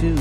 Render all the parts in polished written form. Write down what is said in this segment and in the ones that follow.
2.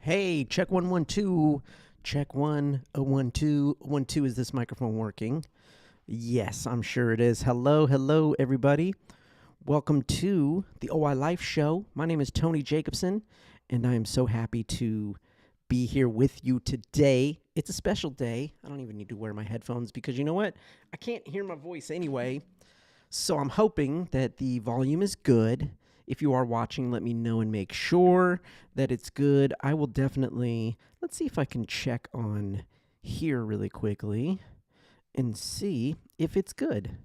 Hey, check 112. Check 112. 12, is this microphone working? Yes, I'm sure it is. Hello, everybody. Welcome to the O.I.er Life Show. My name is Tony Jacobsen, and I am so happy to be here with you today. It's a special day. I don't even need to wear my headphones because you know what? I can't hear my voice anyway. So I'm hoping that the volume is good. If you are watching, let me know and make sure that it's good. I will definitely, let's see if I can check on here really quickly and see if it's good.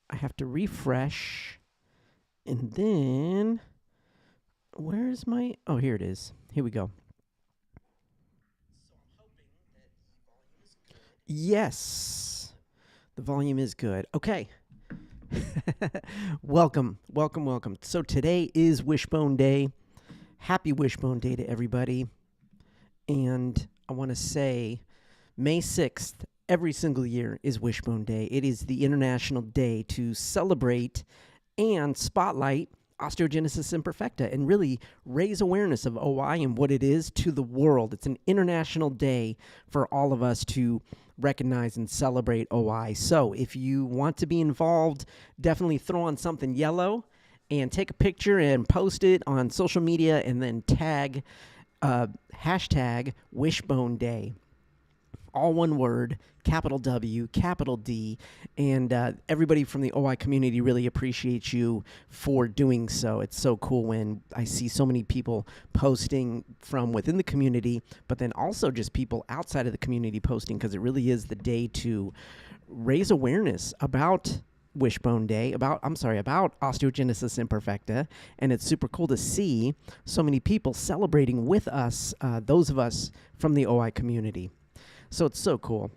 I have to refresh, and then, where is my, oh, here it is. Here we go. Yes, the volume is good. Okay. Welcome. So today is Wishbone Day. Happy Wishbone Day to everybody. And I want to say May 6th, every single year, is Wishbone Day. It is the international day to celebrate and spotlight Osteogenesis Imperfecta and really raise awareness of OI and what it is to the world. It's an international day for all of us to recognize and celebrate OI. So if you want to be involved, definitely throw on something yellow and take a picture and post it on social media and then tag hashtag Wishbone Day. All one word, capital W, capital D, and everybody from the OI community really appreciates you for doing so. It's so cool when I see so many people posting from within the community, but then also just people outside of the community posting, because it really is the day to raise awareness about Wishbone Day, about Osteogenesis Imperfecta, and it's super cool to see so many people celebrating with us, those of us from the OI community. So it's so cool.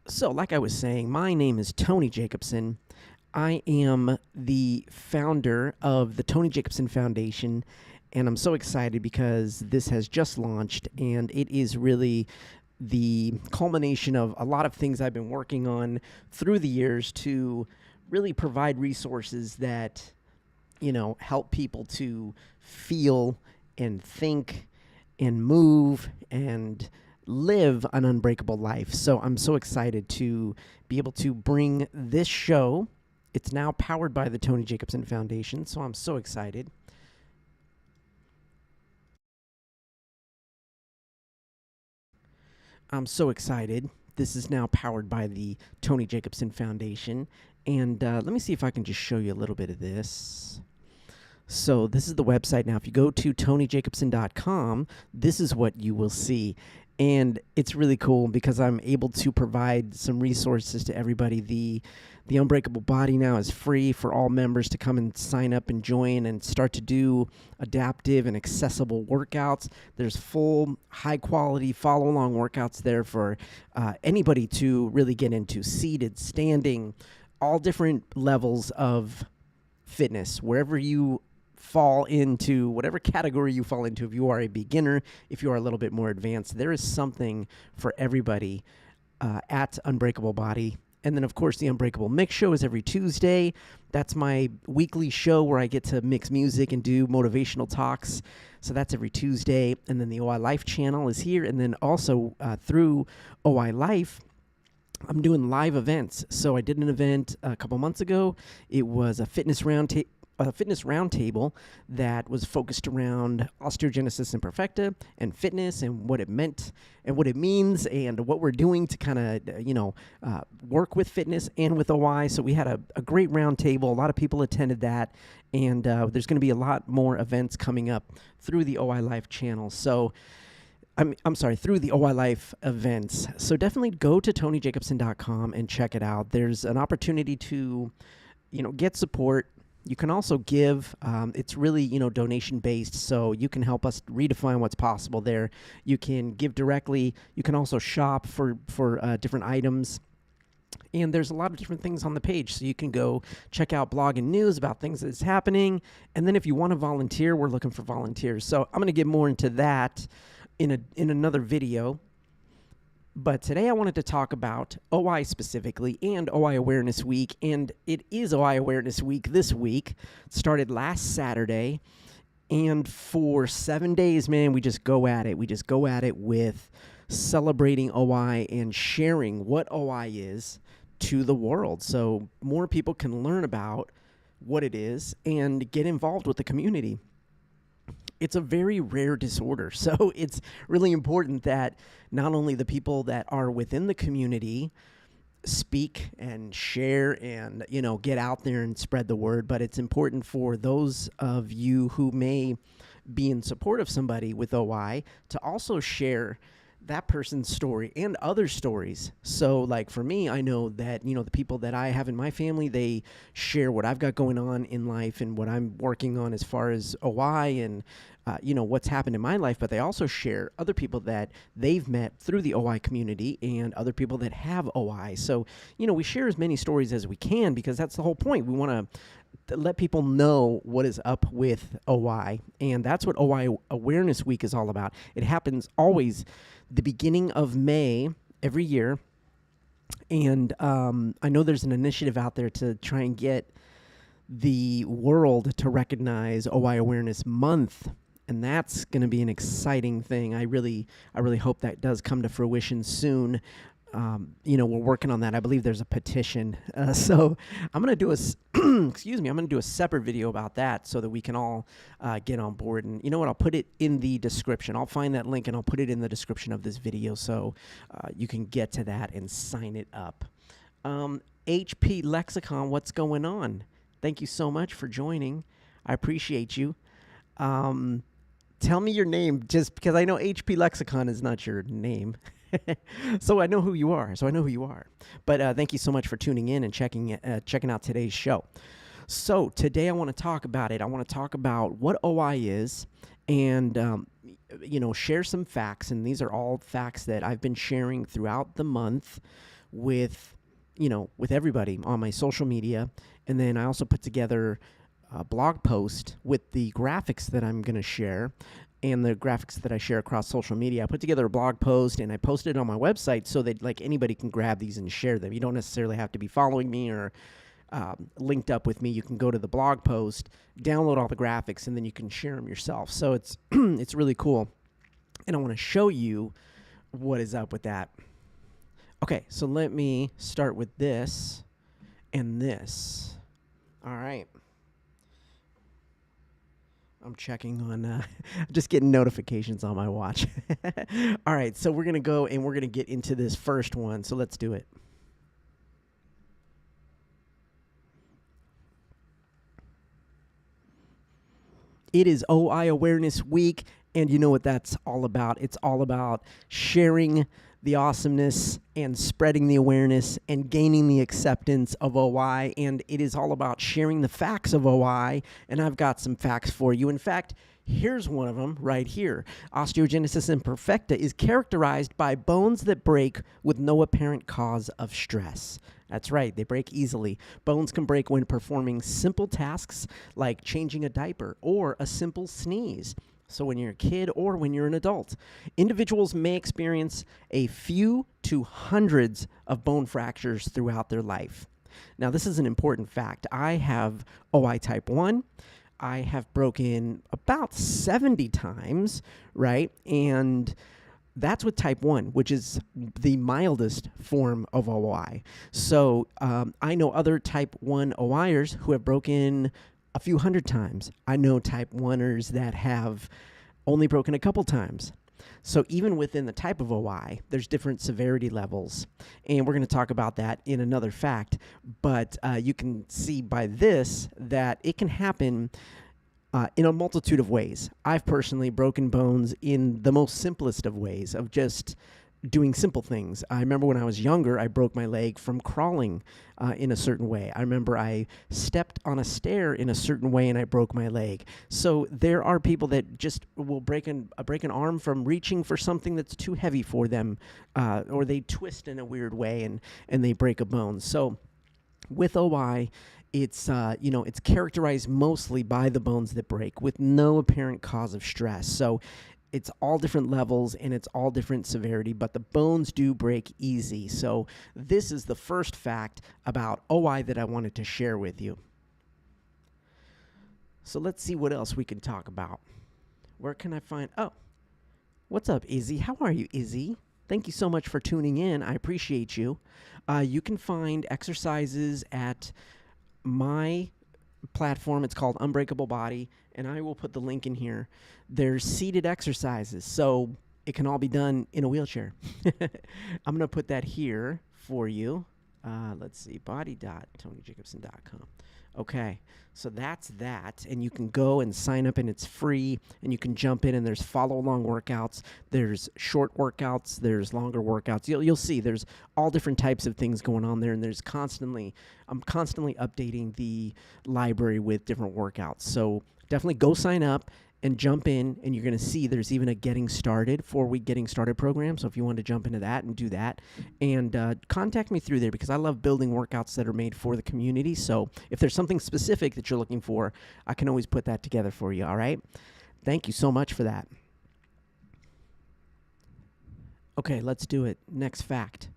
So like I was saying, my name is Tony Jacobsen. I am the founder of the Tony Jacobsen Foundation, and I'm so excited because this has just launched, and it is really the culmination of a lot of things I've been working on through the years to really provide resources that, you know, help people to feel and think and move and live an unbreakable life. So I'm so excited to be able to bring this show. It's now powered by the Tony Jacobsen Foundation, so I'm so excited. This is now powered by the Tony Jacobsen Foundation. And let me see if I can just show you a little bit of this. So this is the website now. If you go to TonyJacobsen.com, this is what you will see. And it's really cool because I'm able to provide some resources to everybody. The Unbreakable Body now is free for all members to come and sign up and join and start to do adaptive and accessible workouts. There's full, high-quality follow-along workouts there for anybody to really get into. Seated, standing, all different levels of fitness, wherever you fall into, whatever category you fall into. If you are a beginner, if you are a little bit more advanced, there is something for everybody at Unbreakable Body. And then, of course, the Unbreakable Mix Show is every Tuesday. That's my weekly show where I get to mix music and do motivational talks. So that's every Tuesday. And then the O.I. Life channel is here. And then also through O.I. Life, I'm doing live events. So I did an event a couple months ago. It was a fitness roundtable that was focused around osteogenesis imperfecta and fitness and what it meant and what it means and what we're doing to kind of, work with fitness and with OI. So we had a great roundtable. A lot of people attended that. And there's going to be a lot more events coming up through the OI Life channel. So through the OI Life events. So definitely go to TonyJacobsen.com and check it out. There's an opportunity to, get support. You can also give. It's really, donation-based, so you can help us redefine what's possible there. You can give directly. You can also shop for different items. And there's a lot of different things on the page, so you can go check out blog and news about things that's happening. And then if you want to volunteer, we're looking for volunteers. So I'm going to get more into that in another video. But today I wanted to talk about OI specifically and OI Awareness Week. And it is OI Awareness Week this week. It started last Saturday. And for 7 days, man, we just go at it. We just go at it with celebrating OI and sharing what OI is to the world. So more people can learn about what it is and get involved with the community. It's a very rare disorder, so it's really important that not only the people that are within the community speak and share and, get out there and spread the word, but it's important for those of you who may be in support of somebody with OI to also share that person's story and other stories. So like for me, I know that, the people that I have in my family, they share what I've got going on in life and what I'm working on as far as OI and, what's happened in my life, but they also share other people that they've met through the OI community and other people that have OI. So, we share as many stories as we can because that's the whole point. We want to let people know what is up with OI, and that's what OI Awareness Week is all about. It happens always the beginning of May every year, and I know there's an initiative out there to try and get the world to recognize OI Awareness Month, and that's going to be an exciting thing. I really hope that does come to fruition soon. We're working on that. I believe there's a petition. So I'm going to do I'm going to do a separate video about that so that we can all get on board. And you know what? I'll put it in the description. I'll find that link and I'll put it in the description of this video so you can get to that and sign it up. HP Lexicon, what's going on? Thank you so much for joining. I appreciate you. Tell me your name, just because I know HP Lexicon is not your name. So I know who you are. But thank you so much for tuning in and checking out today's show. So today I want to talk about it. I want to talk about what OI is and, share some facts. And these are all facts that I've been sharing throughout the month with everybody on my social media. And then I also put together a blog post with the graphics that I'm going to share and the graphics that I share across social media. I put together a blog post and I posted it on my website so that anybody can grab these and share them. You don't necessarily have to be following me or linked up with me. You can go to the blog post, download all the graphics, and then you can share them yourself. So it's it's really cool. And I want to show you what is up with that. Okay, so let me start with this and this. All right. I'm checking on, just getting notifications on my watch. All right, so we're going to go and we're going to get into this first one. So let's do it. It is OI Awareness Week, and you know what that's all about. It's all about sharing the awesomeness and spreading the awareness and gaining the acceptance of OI, and it is all about sharing the facts of OI, and I've got some facts for you. In fact, here's one of them right here. Osteogenesis imperfecta is characterized by bones that break with no apparent cause of stress. That's right, they break easily. Bones can break when performing simple tasks like changing a diaper or a simple sneeze. So when you're a kid or when you're an adult, individuals may experience a few to hundreds of bone fractures throughout their life. Now, this is an important fact. I have OI type 1. I have broken about 70 times, right? And that's with type 1, which is the mildest form of OI. So I know other type 1 O.I.ers who have broken a few hundred times. I know type 1ers that have only broken a couple times. So even within the type of OI, there's different severity levels. And we're going to talk about that in another fact. But you can see by this that it can happen in a multitude of ways. I've personally broken bones in the most simplest of ways, of just doing simple things. I remember when I was younger, I broke my leg from crawling in a certain way. I remember I stepped on a stair in a certain way and I broke my leg. So there are people that just will break an arm from reaching for something that's too heavy for them, or they twist in a weird way and they break a bone. So with OI, it's it's characterized mostly by the bones that break with no apparent cause of stress. So it's all different levels and it's all different severity, but the bones do break easy. So this is the first fact about OI that I wanted to share with you. So let's see what else we can talk about. Where can I find... Oh, what's up, Izzy? How are you, Izzy? Thank you so much for tuning in. I appreciate you. You can find exercises at my platform. It's called Unbreakable Body, and I will put the link in here. There's seated exercises, so it can all be done in a wheelchair. I'm going to put that here for you. Let's see, body.tonyjacobsen.com. Okay, so that's that, and you can go and sign up, and it's free, and you can jump in, and there's follow-along workouts, there's short workouts, there's longer workouts. You'll see there's all different types of things going on there, and I'm constantly updating the library with different workouts. So definitely go sign up and jump in, and you're going to see there's even a Getting Started, 4-week Getting Started program. So if you want to jump into that and do that, and contact me through there, because I love building workouts that are made for the community. So if there's something specific that you're looking for, I can always put that together for you, all right? Thank you so much for that. Okay, let's do it. Next fact.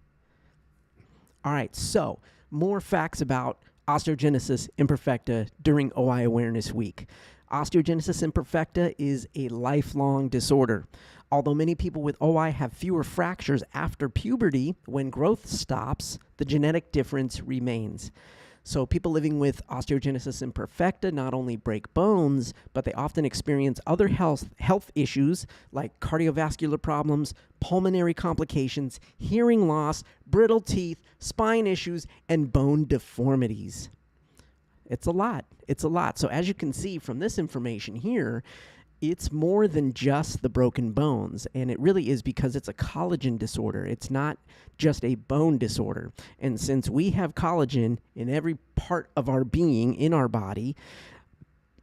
All right, so more facts about osteogenesis imperfecta during OI Awareness Week. Osteogenesis imperfecta is a lifelong disorder. Although many people with OI have fewer fractures after puberty, when growth stops, the genetic difference remains. So people living with osteogenesis imperfecta not only break bones, but they often experience other health issues like cardiovascular problems, pulmonary complications, hearing loss, brittle teeth, spine issues, and bone deformities. It's a lot. It's a lot. So as you can see from this information here, it's more than just the broken bones, and it really is because it's a collagen disorder. It's not just a bone disorder. And since we have collagen in every part of our being, in our body,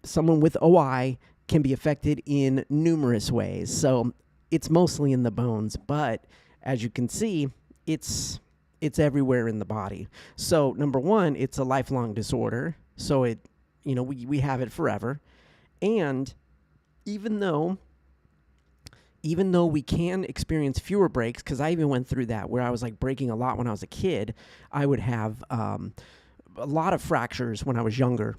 someone with OI can be affected in numerous ways. So it's mostly in the bones, but as you can see, it's everywhere in the body. So number one, it's a lifelong disorder. So we have it forever. And even though we can experience fewer breaks, because I even went through that where I was like breaking a lot when I was a kid, I would have a lot of fractures when I was younger.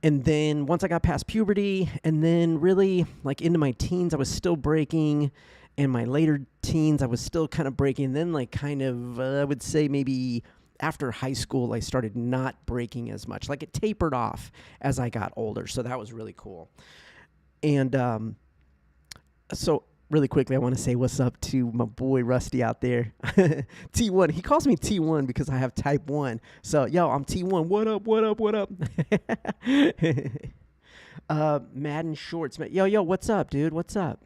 And then once I got past puberty, and then really like into my teens, I was still breaking. In my later teens, I was still kind of breaking. And then like kind of, I would say maybe after high school, I started not breaking as much. Like it tapered off as I got older. So that was really cool. And so really quickly, I want to say what's up to my boy Rusty out there. T1. He calls me T1 because I have type 1. So, yo, I'm T1. What up, what up, what up? Madden Shorts. Yo, what's up, dude? What's up?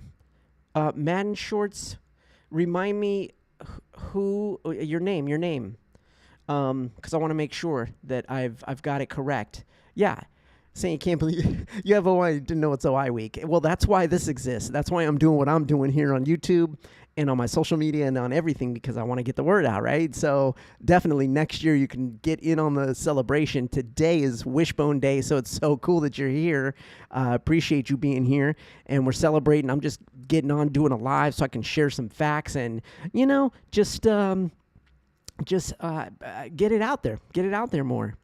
Madden Shorts, remind me who, your name. Because I want to make sure that I've got it correct. Yeah. saying you can't believe you have OI, didn't know it's OI week. Well, that's why this exists. That's why I'm doing what I'm doing here on YouTube and on my social media and on everything, because I want to get the word out, right? So definitely next year you can get in on the celebration. Today is Wishbone Day, so it's so cool that you're here. Appreciate you being here, and we're celebrating. I'm just getting on doing a live so I can share some facts and, just get it out there. Get it out there more.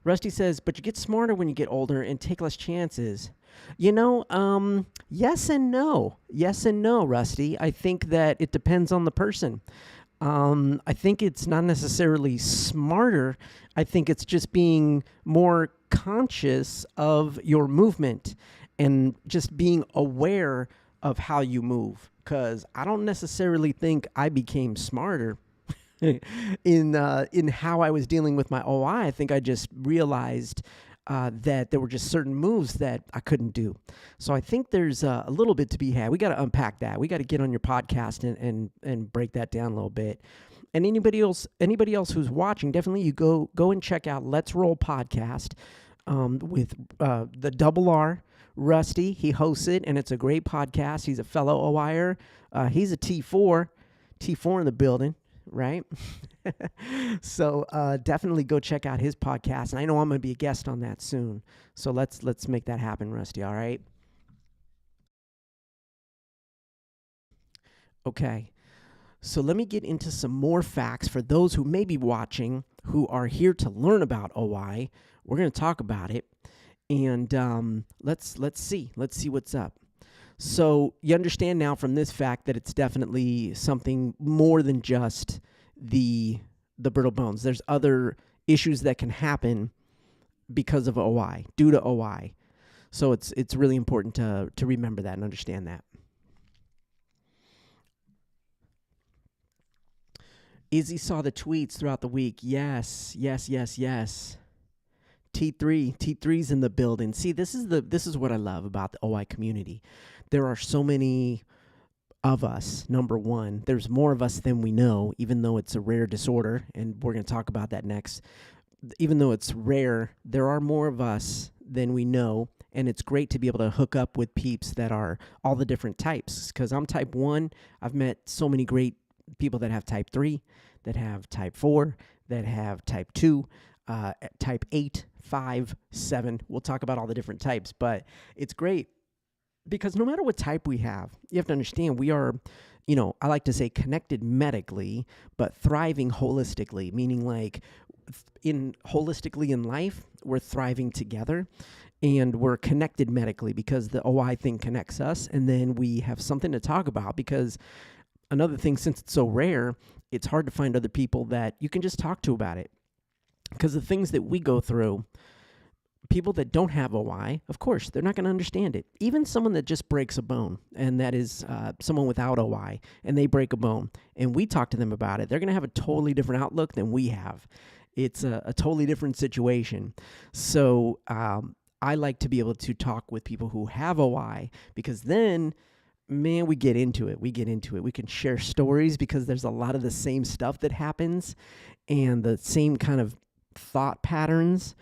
Rusty says, but you get smarter when you get older and take less chances. Yes and no. Yes and no, Rusty. I think that it depends on the person. I think it's not necessarily smarter. I think it's just being more conscious of your movement and just being aware of how you move. Because I don't necessarily think I became smarter in how I was dealing with my OI. I think I just realized that there were just certain moves that I couldn't do. So I think there's a little bit to be had. We got to unpack that. We got to get on your podcast and break that down a little bit. And anybody else who's watching, definitely you go and check out Let's Roll podcast with the double R, Rusty. He hosts it, and it's a great podcast. He's a fellow O.I.er. He's a T4 in the building. Right? So definitely go check out his podcast. And I know I'm going to be a guest on that soon. So let's make that happen, Rusty, all right? Okay. So let me get into some more facts for those who may be watching who are here to learn about OI. We're going to talk about it. And let's see what's up. So you understand now from this fact that it's definitely something more than just the brittle bones. There's other issues that can happen because of OI, due to OI. So it's really important to remember that and understand that. Izzy saw the tweets throughout the week. Yes. T3's in the building. See, this is what I love about the OI community. There are so many of us. Number one, there's more of us than we know, even though it's a rare disorder, and we're going to talk about that next. Even though it's rare, there are more of us than we know, and it's great to be able to hook up with peeps that are all the different types, because I'm type 1. I've met so many great people that have type 3, that have type 4, that have type 2, type 8, 5, 7. We'll talk about all the different types, but it's great because no matter what type we have, you have to understand we are, I like to say connected medically, but thriving holistically, meaning like holistically in life, we're thriving together. And we're connected medically because the OI thing connects us, and then we have something to talk about because another thing, since it's so rare, it's hard to find other people that you can just talk to about it. Because the things that we go through, people that don't have OI, of course, they're not going to understand it. Even someone that just breaks a bone, and that is someone without OI, and they break a bone, and we talk to them about it, they're going to have a totally different outlook than we have. It's a totally different situation. So I like to be able to talk with people who have OI, because then, man, we get into it. We can share stories because there's a lot of the same stuff that happens and the same kind of thought patterns,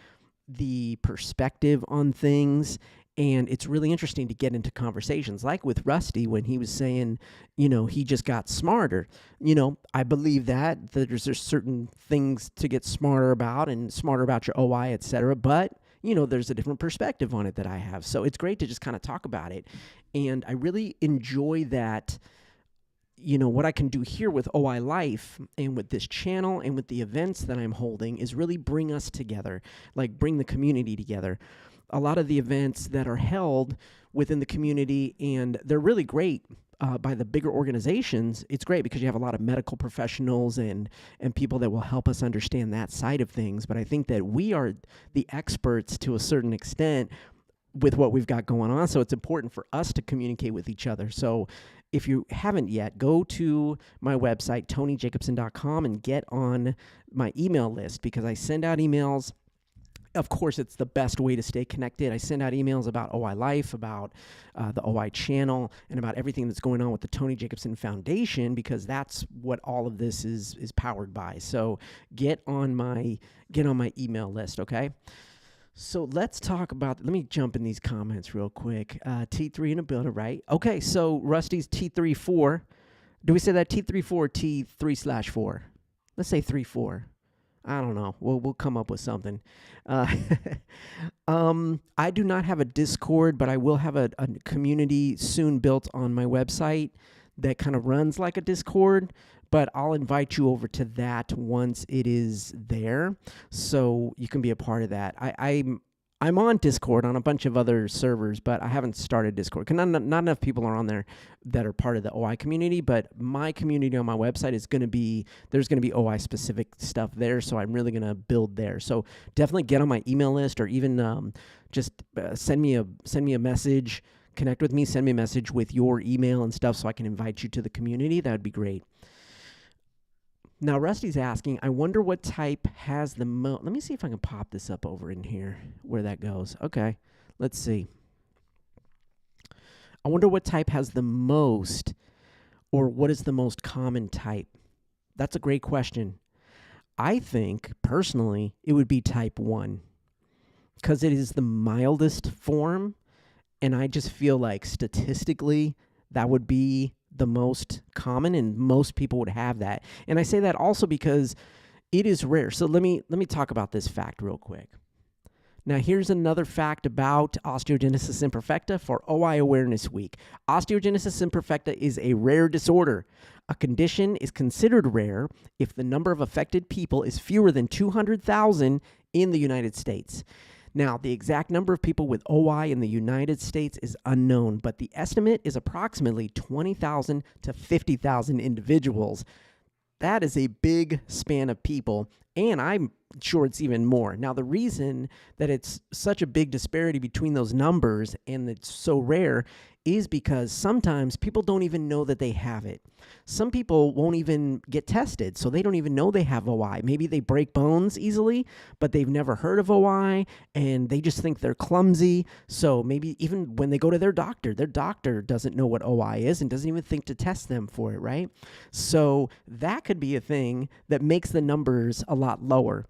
the perspective on things. And it's really interesting to get into conversations like with Rusty when he was saying, he just got smarter. I believe that there's certain things to get smarter about and smarter about your OI, et cetera. But, there's a different perspective on it that I have. So it's great to just kind of talk about it. And I really enjoy that, what I can do here with OI Life and with this channel and with the events that I'm holding is really bring us together, like bring the community together. A lot of the events that are held within the community, and they're really great by the bigger organizations, it's great because you have a lot of medical professionals and people that will help us understand that side of things. But I think that we are the experts to a certain extent with what we've got going on. So it's important for us to communicate with each other. So if you haven't yet, go to my website, TonyJacobsen.com, and get on my email list because I send out emails. Of course, it's the best way to stay connected. I send out emails about OI Life, about the OI channel, and about everything that's going on with the Tony Jacobsen Foundation because that's what all of this is powered by. So get on my email list, okay? So let's talk about, let me jump in these comments real quick. T3 in a builder, right? Okay, so Rusty's T3-4. Do we say that T3-4 or T3/4? Let's say 3-4. I don't know. We'll come up with something. Uh, I do not have a Discord, but I will have a community soon built on my website that kind of runs like a Discord. But I'll invite you over to that once it is there, so you can be a part of that. I'm on Discord on a bunch of other servers, but I haven't started Discord because not enough people are on there that are part of the OI community. But my community on my website is going to be, there's going to be OI specific stuff there, so I'm really going to build there. So definitely get on my email list, or even just send me a message, connect with me, send me a message with your email and stuff, so I can invite you to the community. That would be great. Now, Rusty's asking, I wonder what type has the most. Let me see if I can pop this up over in here, where that goes. Okay, let's see. I wonder what type has the most, or what is the most common type? That's a great question. I think, personally, it would be type 1, because it is the mildest form, and I just feel like statistically that would be the most common, and most people would have that. And I say that also because it is rare. So let me talk about this fact real quick. Now, here's another fact about osteogenesis imperfecta for OI Awareness Week. Osteogenesis imperfecta is a rare disorder. A condition is considered rare if the number of affected people is fewer than 200,000 in the United States. Now, the exact number of people with OI in the United States is unknown, but the estimate is approximately 20,000 to 50,000 individuals. That is a big span of people, and I'm sure it's even more. Now, the reason that it's such a big disparity between those numbers and it's so rare is because sometimes people don't even know that they have it. Some people won't even get tested, so they don't even know they have OI. Maybe they break bones easily, but they've never heard of OI, and they just think they're clumsy. So maybe even when they go to their doctor doesn't know what OI is and doesn't even think to test them for it, right? So that could be a thing that makes the numbers a lot lower.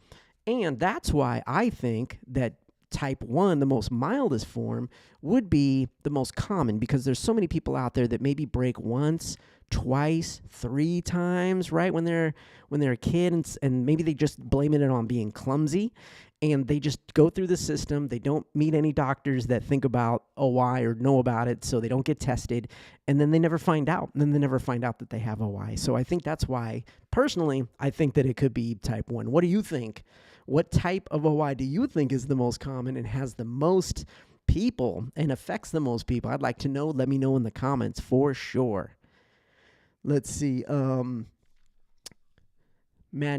And that's why I think that type 1, the most mildest form, would be the most common, because there's so many people out there that maybe break once, twice, 3 times, right, when they're a kid, and maybe they just blame it on being clumsy, and they just go through the system. They don't meet any doctors that think about OI or know about it, so they don't get tested, and then they never find out. And then they never find out that they have OI. So I think that's why, personally, I think that it could be type 1. What do you think? What type of OI do you think is the most common and has the most people and affects the most people? I'd like to know. Let me know in the comments for sure. Let's see. Madden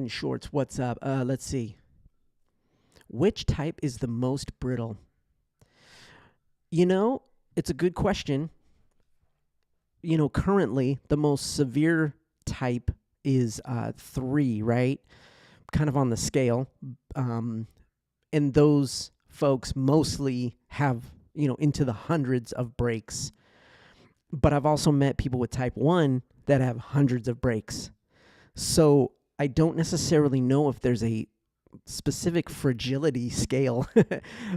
Shorts, what's up? Let's see. Which type is the most brittle? You know, it's a good question. You know, currently the most severe type is 3, right? Kind of on the scale. And those folks mostly have, into the hundreds of breaks. But I've also met people with type 1 that have hundreds of breaks. So I don't necessarily know if there's a specific fragility scale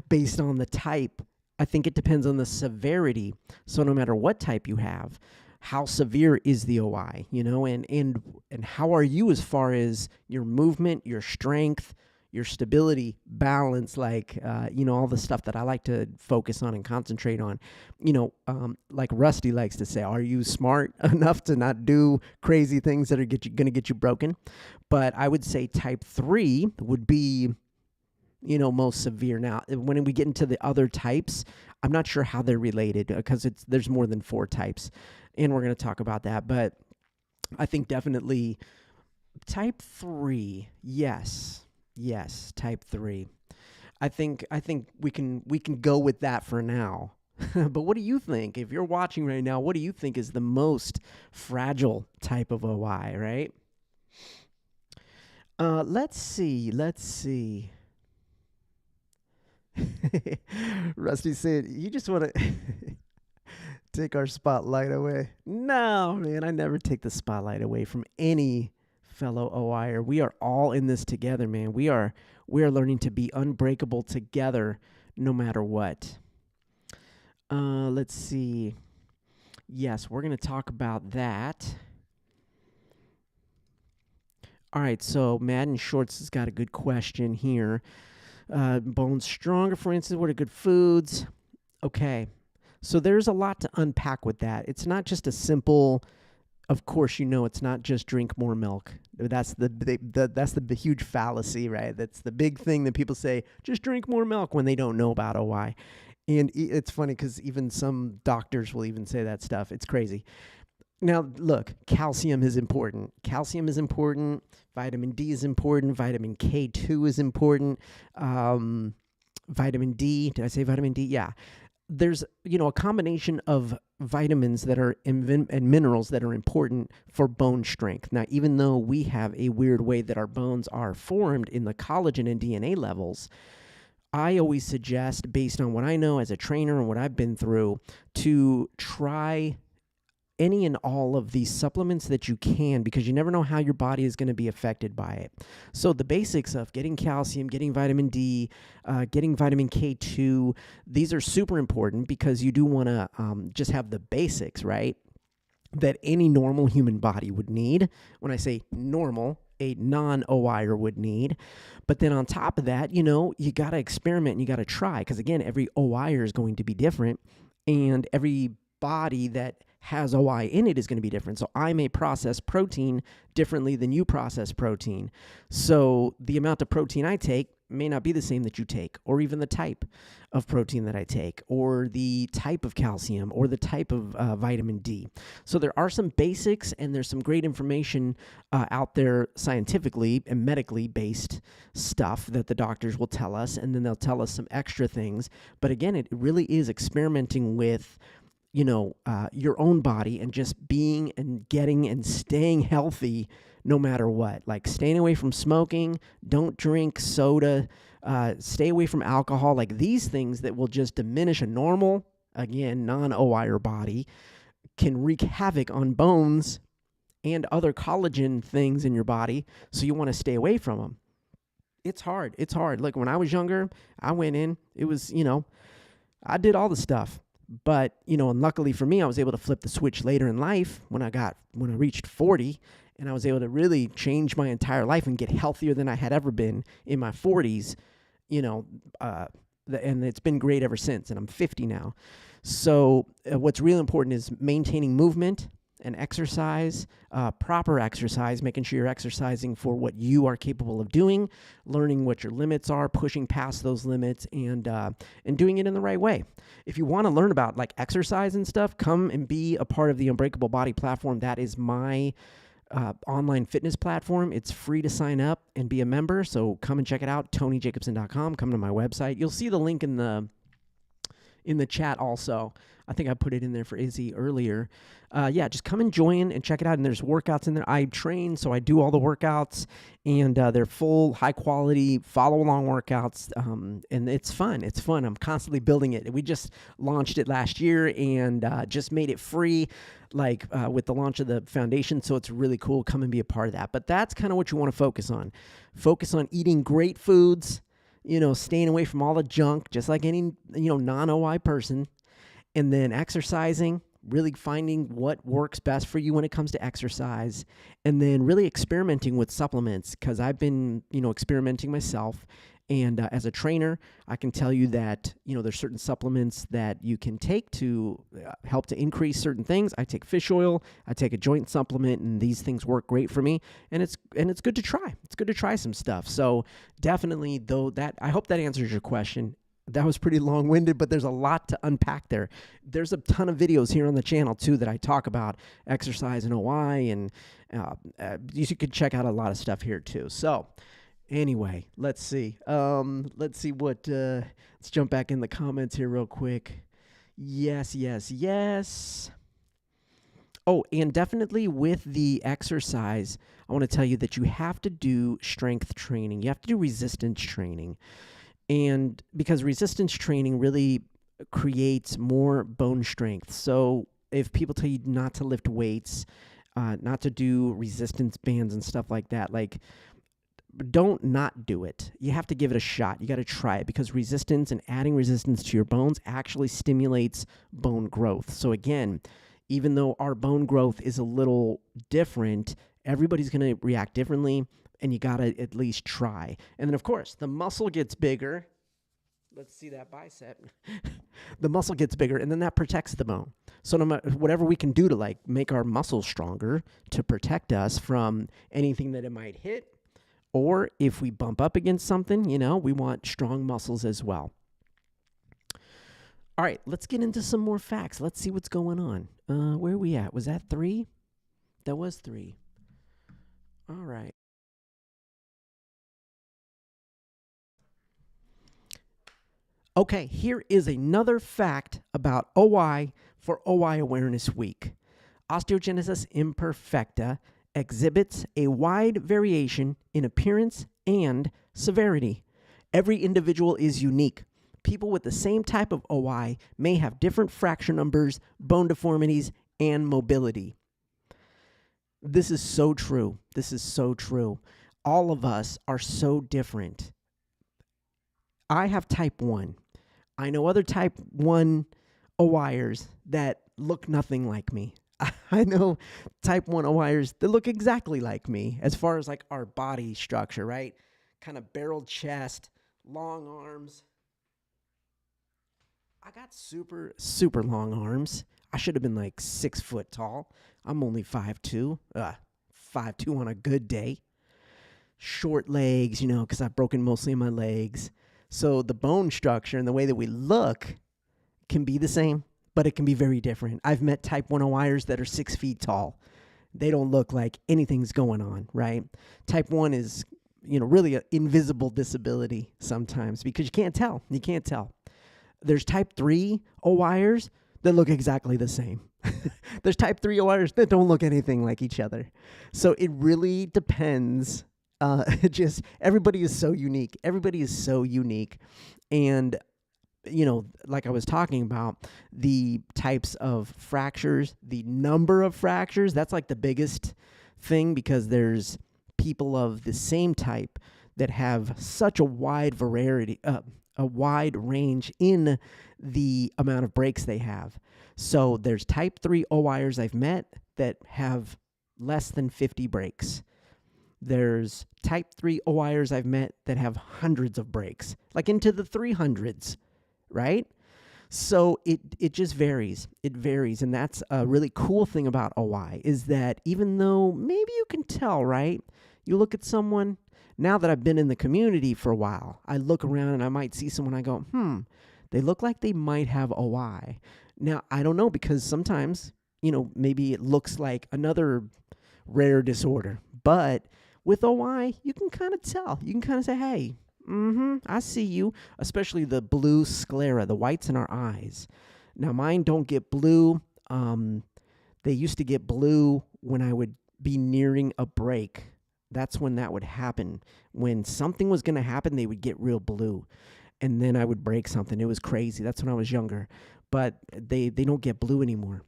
based on the type. I think it depends on the severity. So no matter what type you have, how severe is the OI, and how are you as far as your movement, your strength, your stability, balance, all the stuff that I like to focus on and concentrate on. Like Rusty likes to say, are you smart enough to not do crazy things that are going to get you broken? But I would say type 3 would be, most severe. Now, when we get into the other types, I'm not sure how they're related, because there's more than 4 types, and we're going to talk about that. But I think definitely type 3, yes, type 3. I think we can go with that for now. But what do you think? If you're watching right now, what do you think is the most fragile type of OI, right? Let's see. Rusty said, you just want to take our spotlight away. No, man, I never take the spotlight away from any fellow O.I.er. We are all in this together, man. We are We are learning to be unbreakable together no matter what. Let's see. Yes, we're going to talk about that. All right, so Madden Shorts has got a good question here. Bones stronger, for instance, what are good foods? Okay, so there's a lot to unpack with that. It's not just a simple, of course, it's not just drink more milk. That's the huge fallacy, right? That's the big thing that people say, just drink more milk, when they don't know about OI. And it's funny because even some doctors will even say that stuff. It's crazy. Now, look, calcium is important. Calcium is important. Vitamin D is important. Vitamin K2 is important. Vitamin D, did I say vitamin D? Yeah. There's, a combination of vitamins that are and minerals that are important for bone strength. Now, even though we have a weird way that our bones are formed in the collagen and DNA levels, I always suggest, based on what I know as a trainer and what I've been through, to try any and all of these supplements that you can, because you never know how your body is going to be affected by it. So the basics of getting calcium, getting vitamin D, getting vitamin K2, these are super important because you do want to just have the basics, right, that any normal human body would need. When I say normal, a non-O.I.er would need. But then on top of that, you got to experiment and you got to try, because again, every O.I.er is going to be different, and every body that has OI in it is going to be different. So I may process protein differently than you process protein. So the amount of protein I take may not be the same that you take, or even the type of protein that I take, or the type of calcium, or the type of vitamin D. So there are some basics, and there's some great information out there, scientifically and medically based stuff that the doctors will tell us, and then they'll tell us some extra things. But again, it really is experimenting with your own body, and just being and getting and staying healthy no matter what. Like staying away from smoking, don't drink soda, stay away from alcohol. Like these things that will just diminish a normal, again, non-O.I.er body, can wreak havoc on bones and other collagen things in your body. So you want to stay away from them. It's hard. Look, when I was younger, I went in, it was, I did all the stuff. But, and luckily for me, I was able to flip the switch later in life when I reached 40, and I was able to really change my entire life and get healthier than I had ever been in my 40s, and it's been great ever since, and I'm 50 now. So what's really important is maintaining movement and exercise, proper exercise, making sure you're exercising for what you are capable of doing, learning what your limits are, pushing past those limits, and doing it in the right way. If you want to learn about like exercise and stuff, come and be a part of the Unbreakable Body platform. That is my online fitness platform. It's free to sign up and be a member, so come and check it out, TonyJacobsen.com. Come to my website. You'll see the link in the chat also. I think I put it in there for Izzy earlier. Just come and join and check it out. And there's workouts in there. I train, so I do all the workouts, and they're full, high-quality, follow-along workouts, and it's fun. It's fun. I'm constantly building it. We just launched it last year and just made it free, with the launch of the foundation, so it's really cool. Come and be a part of that. But that's kind of what you want to focus on. Focus on eating great foods, staying away from all the junk, just like any, non-OI person. And then exercising, really finding what works best for you when it comes to exercise. And then really experimenting with supplements, because I've been, experimenting myself. And as a trainer, I can tell you that, there's certain supplements that you can take to help to increase certain things. I take fish oil, I take a joint supplement, and these things work great for me. And it's good to try. It's good to try some stuff. So definitely, I hope that answers your question. That was pretty long-winded, but there's a lot to unpack there. There's a ton of videos here on the channel, too, that I talk about exercise and OI, and you could check out a lot of stuff here, too. So anyway, let's see. Let's jump back in the comments here real quick. Yes. Oh, and definitely with the exercise, I want to tell you that you have to do strength training. You have to do resistance training. And because resistance training really creates more bone strength. So if people tell you not to lift weights, not to do resistance bands and stuff like that, don't not do it. You have to give it a shot. You got to try it because resistance and adding resistance to your bones actually stimulates bone growth. So again, even though our bone growth is a little different, everybody's going to react differently, and you got to at least try. And then, of course, the muscle gets bigger. Let's see that bicep. The muscle gets bigger, and then that protects the bone. So no matter whatever we can do to like make our muscles stronger to protect us from anything that it might hit, or if we bump up against something, we want strong muscles as well. All right, let's get into some more facts. Let's see what's going on. Where are we at? Was that 3? That was 3. All right. Okay, here is another fact about OI for OI Awareness Week. Osteogenesis imperfecta exhibits a wide variation in appearance and severity. Every individual is unique. People with the same type of OI may have different fracture numbers, bone deformities, and mobility. This is so true. This is so true. All of us are so different. I have type 1. I know other type 1 O.I.ers that look nothing like me. I know type 1 O.I.ers that look exactly like me as far as like our body structure, right? Kind of barreled chest, long arms. I got super, super long arms. I should have been like 6 foot tall. I'm only 5'2", 5'2" on a good day. Short legs, because I've broken mostly my legs. So the bone structure and the way that we look can be the same, but it can be very different. I've met type 1 O.I.ers that are 6 feet tall. They don't look like anything's going on, right? Type 1 is, really an invisible disability sometimes because you can't tell. You can't tell. There's type 3 O.I.ers that look exactly the same. There's type 3 O.I.ers that don't look anything like each other. So it really depends. Just everybody is so unique. Everybody is so unique. And, like I was talking about, the types of fractures, the number of fractures, that's like the biggest thing because there's people of the same type that have such a wide variety, a wide range in the amount of breaks they have. So there's type 3 O.I.ers I've met that have less than 50 breaks. There's type 3 O.I.ers I've met that have hundreds of breaks, like into the 300s, right? So it just varies. It varies, and that's a really cool thing about OI is that even though maybe you can tell, right? You look at someone, now that I've been in the community for a while, I look around and I might see someone, I go, they look like they might have OI. Now, I don't know because sometimes, maybe it looks like another rare disorder, but with OI, you can kind of tell. You can kind of say, hey, I see you, especially the blue sclera, the whites in our eyes. Now, mine don't get blue. They used to get blue when I would be nearing a break. That's when that would happen. When something was going to happen, they would get real blue. And then I would break something. It was crazy. That's when I was younger. But they don't get blue anymore.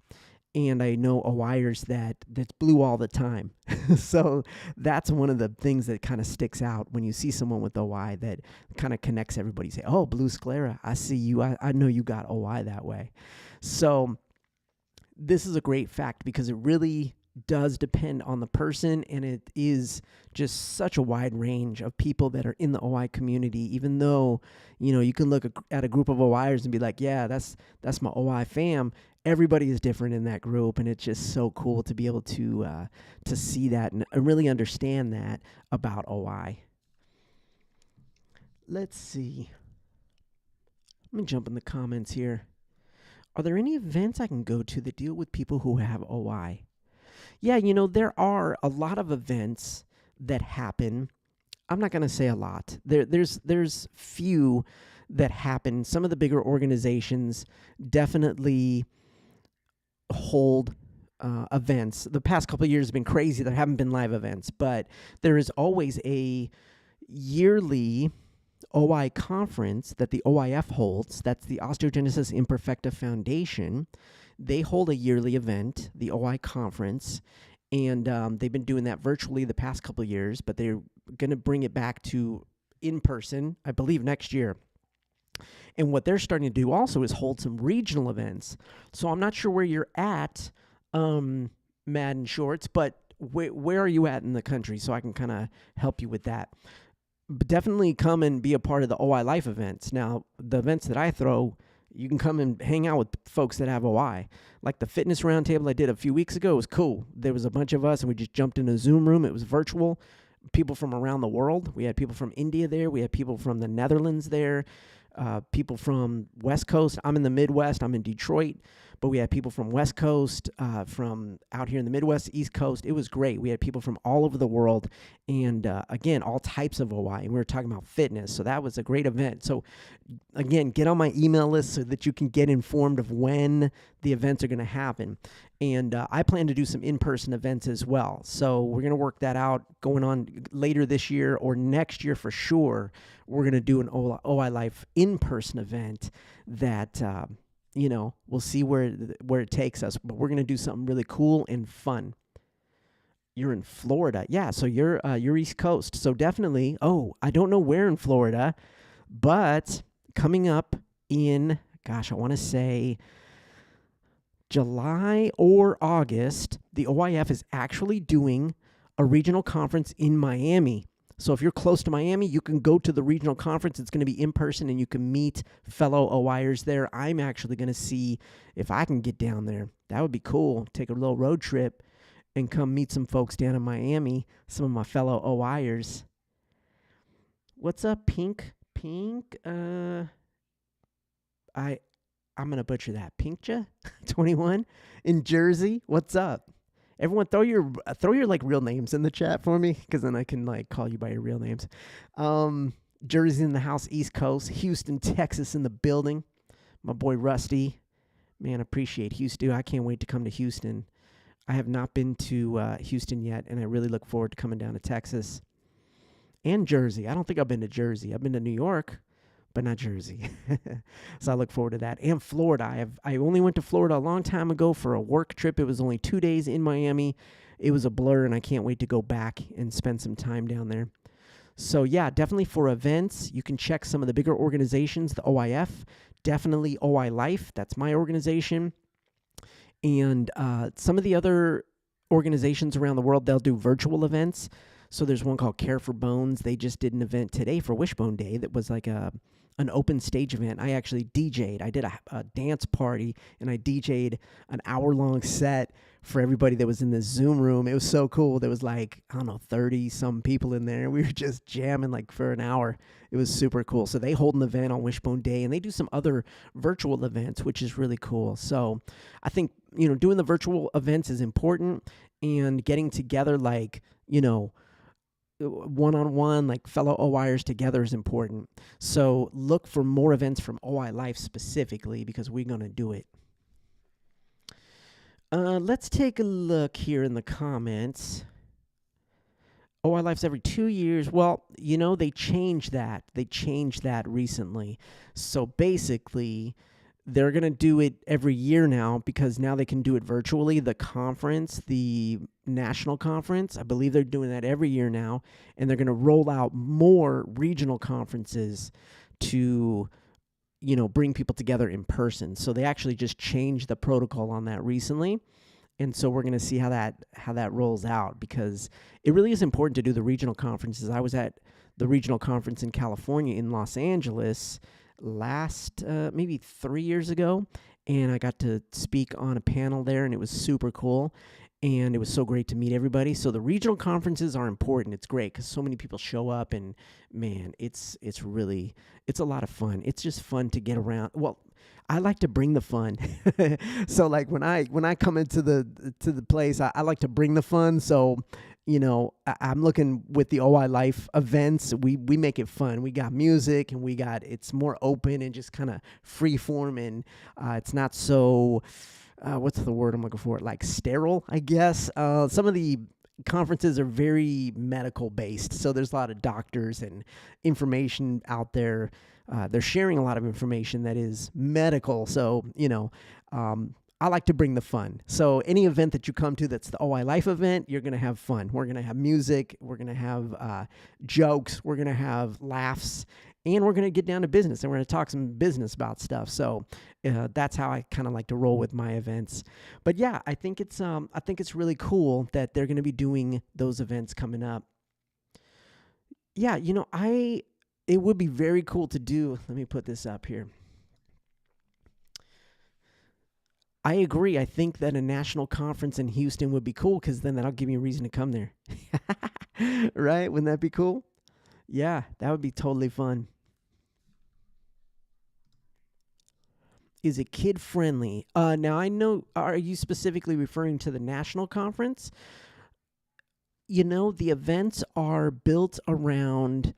And I know O.I.ers that's blue all the time. So that's one of the things that kind of sticks out when you see someone with OI that kind of connects everybody. You say, oh, blue sclera, I see you. I know you got OI that way. So this is a great fact because it really does depend on the person, and it is just such a wide range of people that are in the OI community, even though, you can look at a group of O.I.ers and be like, yeah, that's my OI fam. Everybody is different in that group, and it's just so cool to be able to see that and really understand that about OI. Let's see. Let me jump in the comments here. Are there any events I can go to that deal with people who have OI? Yeah, there are a lot of events that happen. I'm not going to say a lot. There's few that happen. Some of the bigger organizations definitely hold events. The past couple of years have been crazy. There haven't been live events, but there is always a yearly OI conference that the OIF holds. That's the Osteogenesis Imperfecta Foundation. They hold a yearly event, the OI conference, And they've been doing that virtually the past couple of years, but they're going to bring it back to in person, I believe, next year. And what they're starting to do also is hold some regional events. So I'm not sure where you're at, Madden Shorts, but where are you at in the country so I can kind of help you with that. But definitely come and be a part of the O.I. Life events. Now, the events that I throw, you can come and hang out with folks that have O.I. Like the fitness roundtable I did a few weeks ago was cool. There was a bunch of us, and we just jumped in a Zoom room. It was virtual. People from around the world. We had people from India there. We had people from the Netherlands there. People from West Coast. I'm in the Midwest. I'm in Detroit. But we had people from West Coast, from out here in the Midwest, East Coast. It was great. We had people from all over the world and, again, all types of O.I. And we were talking about fitness. So that was a great event. So, again, get on my email list so that you can get informed of when the events are going to happen. And I plan to do some in-person events as well. So we're going to work that out going on later this year or next year for sure. We're going to do an O.I. Life in-person event that we'll see where it takes us, but we're going to do something really cool and fun. You're in Florida. Yeah, so you're East Coast. So definitely, I don't know where in Florida, but coming up in, I want to say July or August, the OIF is actually doing a regional conference in Miami. So if you're close to Miami, you can go to the regional conference. It's going to be in person, and you can meet fellow O.I.ers there. I'm actually going to see if I can get down there. That would be cool. Take a little road trip and come meet some folks down in Miami, some of my fellow O.I.ers. What's up, Pink? I'm going to butcher that. Pinkja 21 in Jersey. What's up? Everyone, throw your like real names in the chat for me, because then I can like call you by your real names. Jersey in the house, East Coast, Houston, Texas in the building. My boy Rusty, man, appreciate Houston. I can't wait to come to Houston. I have not been to Houston yet, and I really look forward to coming down to Texas and Jersey. I don't think I've been to Jersey. I've been to New York, but not Jersey. So I look forward to that. And Florida. I only went to Florida a long time ago for a work trip. It was only 2 days in Miami. It was a blur, and I can't wait to go back and spend some time down there. So yeah, definitely for events, you can check some of the bigger organizations, the OIF, definitely O.I. Life. That's my organization. And some of the other organizations around the world, they'll do virtual events. So there's one called Care for Bones. They just did an event today for Wishbone Day that was like an open stage event. I actually DJ'd. I did a dance party, and I DJ'd an hour-long set for everybody that was in this Zoom room. It was so cool. There was like, 30-some people in there. We were just jamming like for an hour. It was super cool. So they hold an event on Wishbone Day, and they do some other virtual events, which is really cool. So I think, doing the virtual events is important, and getting together like, one-on-one, like fellow O.I.ers together is important. So look for more events from O.I. Life specifically, because we're going to do it. Let's take a look here in the comments. O.I. Life's every 2 years. Well, they changed that. They changed that recently. So basically, they're going to do it every year now, because now they can do it virtually. The conference, the national conference, I believe they're doing that every year now, and they're going to roll out more regional conferences to, bring people together in person. So they actually just changed the protocol on that recently. And so we're going to see how that rolls out, because it really is important to do the regional conferences. I was at the regional conference in California in Los Angeles last maybe 3 years ago, and I got to speak on a panel there, and it was super cool, and it was so great to meet everybody. So the regional conferences are important. It's great because so many people show up, and man, it's a lot of fun. It's just fun to get around. Well, I like to bring the fun. So like when I come into the place, I like to bring the fun. So I'm looking with the O.I. Life events, we make it fun. We got music, and it's more open and just kind of free form, and it's not so, what's the word I'm looking for? Like sterile, I guess. Some of the conferences are very medical based, so there's a lot of doctors and information out there. They're sharing a lot of information that is medical. So, I like to bring the fun. So any event that you come to that's the OI Life event, you're going to have fun. We're going to have music. We're going to have jokes. We're going to have laughs. And we're going to get down to business, and we're going to talk some business about stuff. So that's how I kind of like to roll with my events. But yeah, I think it's really cool that they're going to be doing those events coming up. Yeah, it would be very cool to do. Let me put this up here. I agree. I think that a national conference in Houston would be cool because then that'll give me a reason to come there. Right? Wouldn't that be cool? Yeah, that would be totally fun. Is it kid friendly? Now I know, are you specifically referring to the national conference? The events are built around,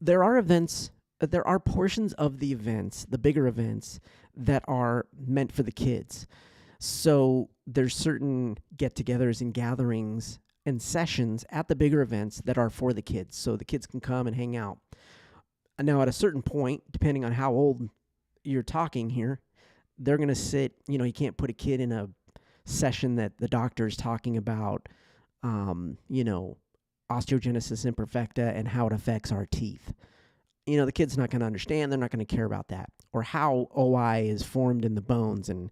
there are portions of the events, the bigger events, that are meant for the kids. So there's certain get-togethers and gatherings and sessions at the bigger events that are for the kids, so the kids can come and hang out. Now, at a certain point, depending on how old you're talking here, they're going to sit, you can't put a kid in a session that the doctor's talking about, osteogenesis imperfecta and how it affects our teeth. The kid's not going to understand. They're not going to care about that. Or how OI is formed in the bones. And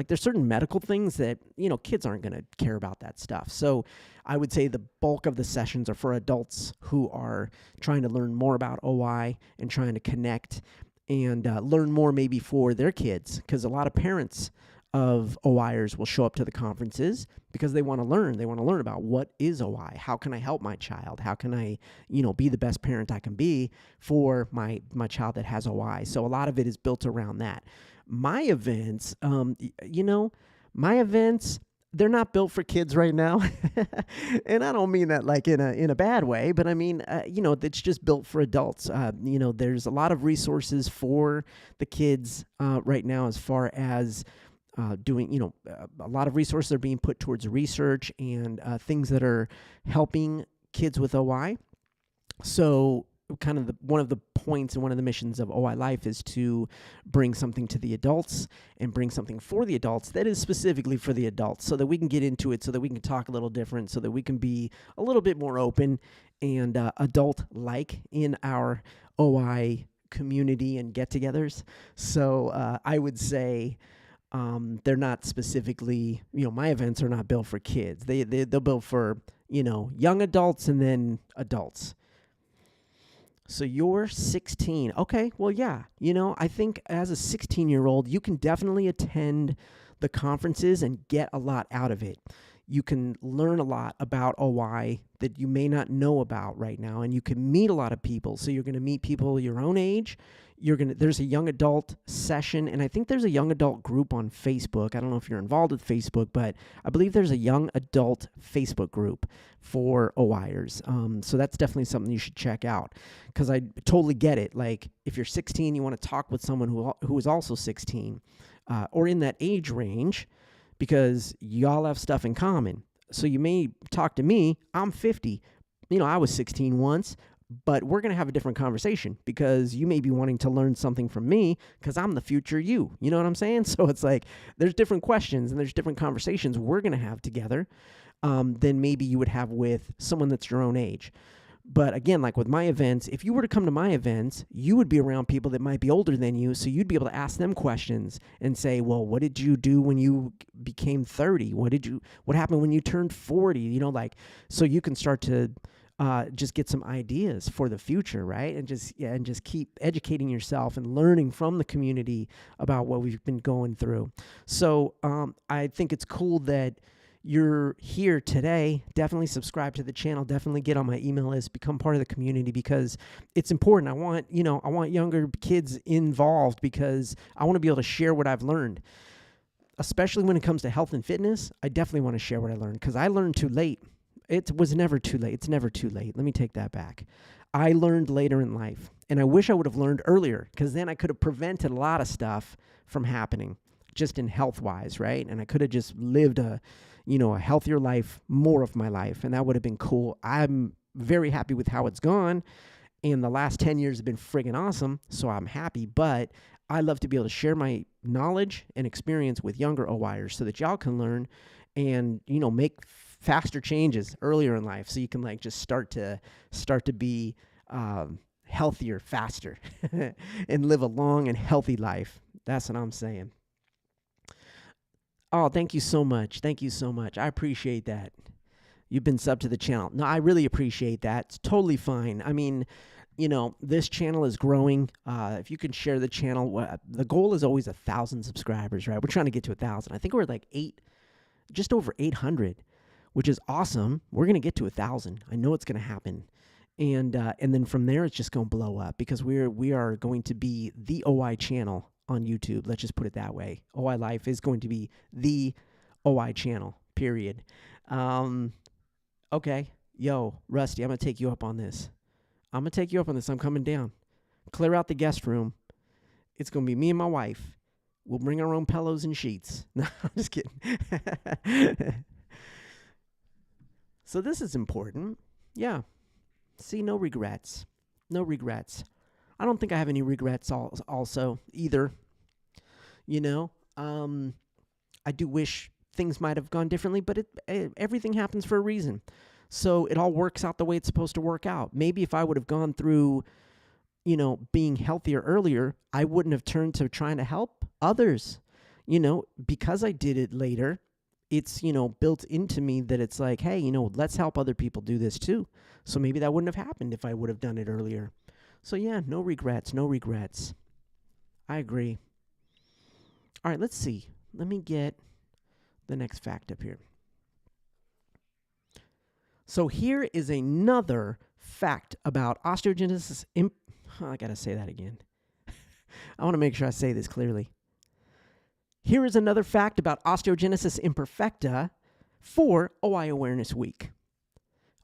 there's certain medical things that, kids aren't going to care about that stuff. So I would say the bulk of the sessions are for adults who are trying to learn more about OI and trying to connect and learn more maybe for their kids. Because a lot of parents of O.I.ers will show up to the conferences because they want to learn. They want to learn about what is OI. How can I help my child? How can I, be the best parent I can be for my child that has OI? So a lot of it is built around that. My events, they're not built for kids right now. And I don't mean that in a bad way, but I mean, it's just built for adults. There's a lot of resources for the kids right now as far as doing, a lot of resources are being put towards research and things that are helping kids with OI. So kind of one of the points and one of the missions of OI Life is to bring something to the adults and bring something for the adults that is specifically for the adults so that we can get into it, so that we can talk a little different, so that we can be a little bit more open and adult-like in our OI community and get-togethers. So I would say they're not specifically, my events are not built for kids. They're built for, young adults and then adults. So you're 16. Okay, well, yeah. I think as a 16-year-old, you can definitely attend the conferences and get a lot out of it. You can learn a lot about OI that you may not know about right now, and you can meet a lot of people. So you're going to meet people your own age. There's a young adult session, and I think there's a young adult group on Facebook. I don't know if you're involved with Facebook, but I believe there's a young adult Facebook group for O.I.ers. So that's definitely something you should check out, because I totally get it. If you're 16, you want to talk with someone who is also 16 or in that age range, because y'all have stuff in common. So you may talk to me. I'm 50. I was 16 once. But we're going to have a different conversation because you may be wanting to learn something from me because I'm the future you. You know what I'm saying? So it's there's different questions and there's different conversations we're going to have together than maybe you would have with someone that's your own age. But again, with my events, if you were to come to my events, you would be around people that might be older than you. So you'd be able to ask them questions and say, well, what did you do when you became 30? What happened when you turned 40? So you can start to just get some ideas for the future, right? And just keep educating yourself and learning from the community about what we've been going through. So I think it's cool that you're here today. Definitely subscribe to the channel. Definitely get on my email list. Become part of the community because it's important. I want younger kids involved because I want to be able to share what I've learned. Especially when it comes to health and fitness, I definitely want to share what I learned because I learned too late. It was never too late. It's never too late. Let me take that back. I learned later in life, and I wish I would have learned earlier because then I could have prevented a lot of stuff from happening just in health-wise, right? And I could have just lived a healthier life, more of my life, and that would have been cool. I'm very happy with how it's gone, and the last 10 years have been friggin' awesome, so I'm happy, but I love to be able to share my knowledge and experience with younger O.I.ers so that y'all can learn and, make faster changes earlier in life, so you can like just start to be healthier faster and live a long and healthy life. That's what I'm saying. Oh, thank you so much. Thank you so much. I appreciate that. You've been subbed to the channel. No, I really appreciate that. It's totally fine. I mean, this channel is growing. If you can share the channel, the goal is always 1,000 subscribers, right? We're trying to get to 1,000. I think we're like just over 800, which is awesome. We're going to get to 1,000. I know it's going to happen. And then from there, it's just going to blow up because we are going to be the O.I. channel on YouTube. Let's just put it that way. O.I. Life is going to be the O.I. channel, period. Okay. Yo, Rusty, I'm going to take you up on this. I'm coming down. Clear out the guest room. It's going to be me and my wife. We'll bring our own pillows and sheets. No, I'm just kidding. So this is important. Yeah. See, no regrets. No regrets. I don't think I have any regrets also either. I do wish things might have gone differently, but everything happens for a reason. So it all works out the way it's supposed to work out. Maybe if I would have gone through, being healthier earlier, I wouldn't have turned to trying to help others. Because I did it later, it's, built into me that it's like, hey, let's help other people do this too. So maybe that wouldn't have happened if I would have done it earlier. So yeah, no regrets. I agree. All right, let's see. Let me get the next fact up here. So here is another fact about osteogenesis I got to say that again. I want to make sure I say this clearly. Here is another fact about osteogenesis imperfecta for O.I. Awareness Week.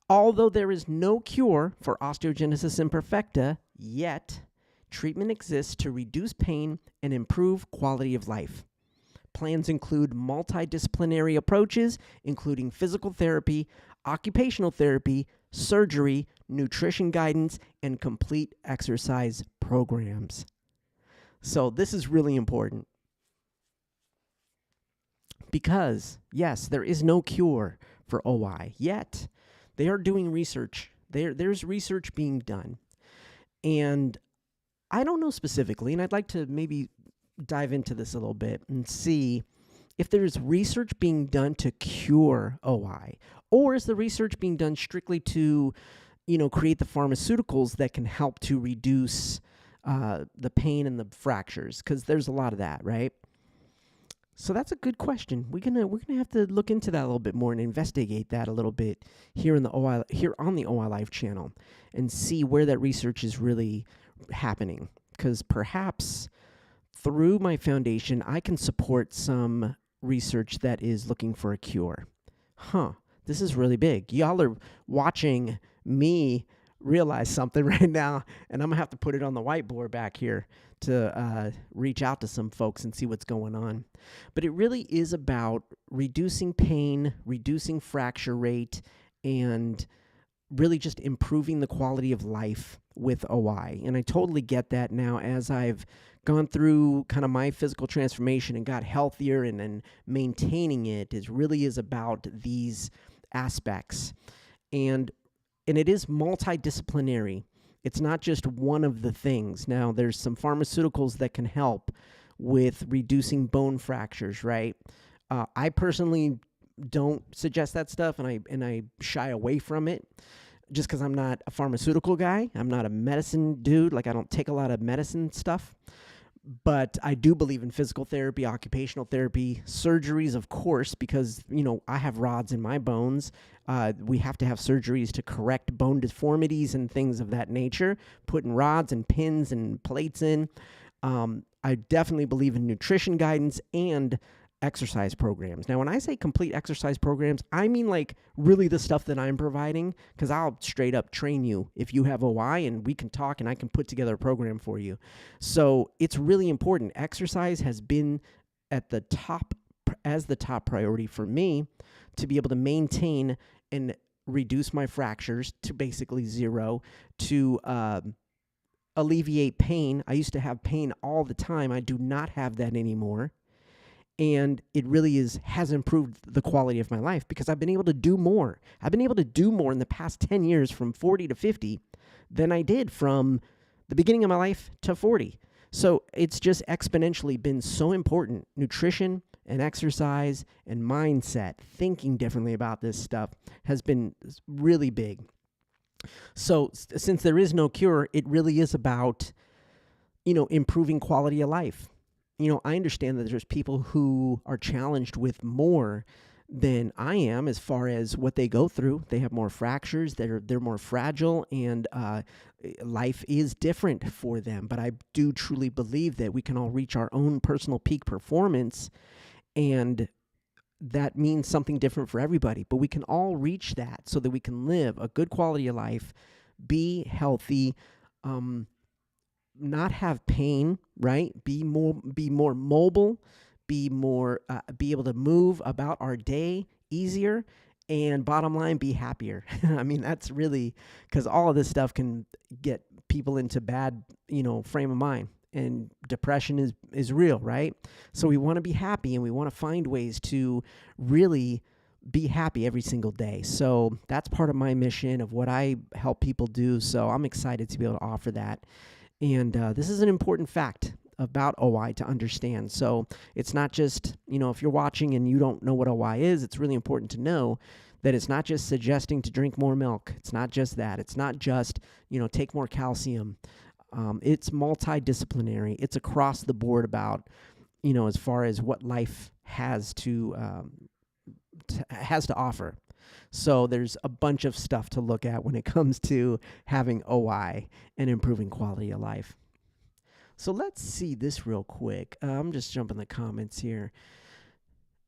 Although there is no cure for osteogenesis imperfecta yet, treatment exists to reduce pain and improve quality of life. Plans include multidisciplinary approaches, including physical therapy, occupational therapy, surgery, nutrition guidance, and complete exercise programs. So this is really important. Because, yes, there is no cure for O.I. yet. They are doing research. There's research being done. And I don't know specifically, and I'd like to maybe dive into this a little bit and see if there's research being done to cure O.I. Or is the research being done strictly to, create the pharmaceuticals that can help to reduce the pain and the fractures? Because there's a lot of that, right? So that's a good question. We're gonna have to look into that a little bit more and investigate that a little bit here on the O.I. Life channel and see where that research is really happening. Because perhaps through my foundation, I can support some research that is looking for a cure. This is really big. Y'all are watching me realize something right now, and I'm going to have to put it on the whiteboard back here to reach out to some folks and see what's going on. But it really is about reducing pain, reducing fracture rate, and really just improving the quality of life with O.I. And I totally get that now as I've gone through kind of my physical transformation and got healthier, and then maintaining it really is about these aspects. And it is multidisciplinary. It's not just one of the things. Now, there's some pharmaceuticals that can help with reducing bone fractures, right? I personally don't suggest that stuff, and I shy away from it just because I'm not a pharmaceutical guy. I'm not a medicine dude. Like, I don't take a lot of medicine stuff. But I do believe in physical therapy, occupational therapy, surgeries, of course, because, I have rods in my bones. We have to have surgeries to correct bone deformities and things of that nature, putting rods and pins and plates in. I definitely believe in nutrition guidance and exercise programs. Now, when I say complete exercise programs, I mean like really the stuff that I'm providing, because I'll straight up train you if you have O.I. and we can talk and I can put together a program for you. So it's really important. Exercise has been at the top priority for me to be able to maintain and reduce my fractures to basically zero, to alleviate pain. I used to have pain all the time. I do not have that anymore. And it really has improved the quality of my life because I've been able to do more. I've been able to do more in the past 10 years from 40 to 50 than I did from the beginning of my life to 40. So it's just exponentially been so important. Nutrition and exercise and mindset, thinking differently about this stuff has been really big. So since there is no cure, it really is about, improving quality of life. I understand that there's people who are challenged with more than I am as far as what they go through. They have more fractures, they're more fragile, and life is different for them. But I do truly believe that we can all reach our own personal peak performance, and that means something different for everybody. But we can all reach that so that we can live a good quality of life, be healthy, not have pain, right? Be more mobile, be able to move about our day easier, and bottom line, be happier. I mean, that's really, because all of this stuff can get people into bad, frame of mind, and depression is real, right? So we want to be happy, and we want to find ways to really be happy every single day. So that's part of my mission of what I help people do. So I'm excited to be able to offer that. And this is an important fact about O.I. to understand. So it's not just, if you're watching and you don't know what O.I. is, it's really important to know that it's not just suggesting to drink more milk. It's not just that. It's not just, take more calcium. It's multidisciplinary. It's across the board about, as far as what life has to offer. So there's a bunch of stuff to look at when it comes to having O.I. and improving quality of life. So let's see this real quick. I'm just jumping the comments here.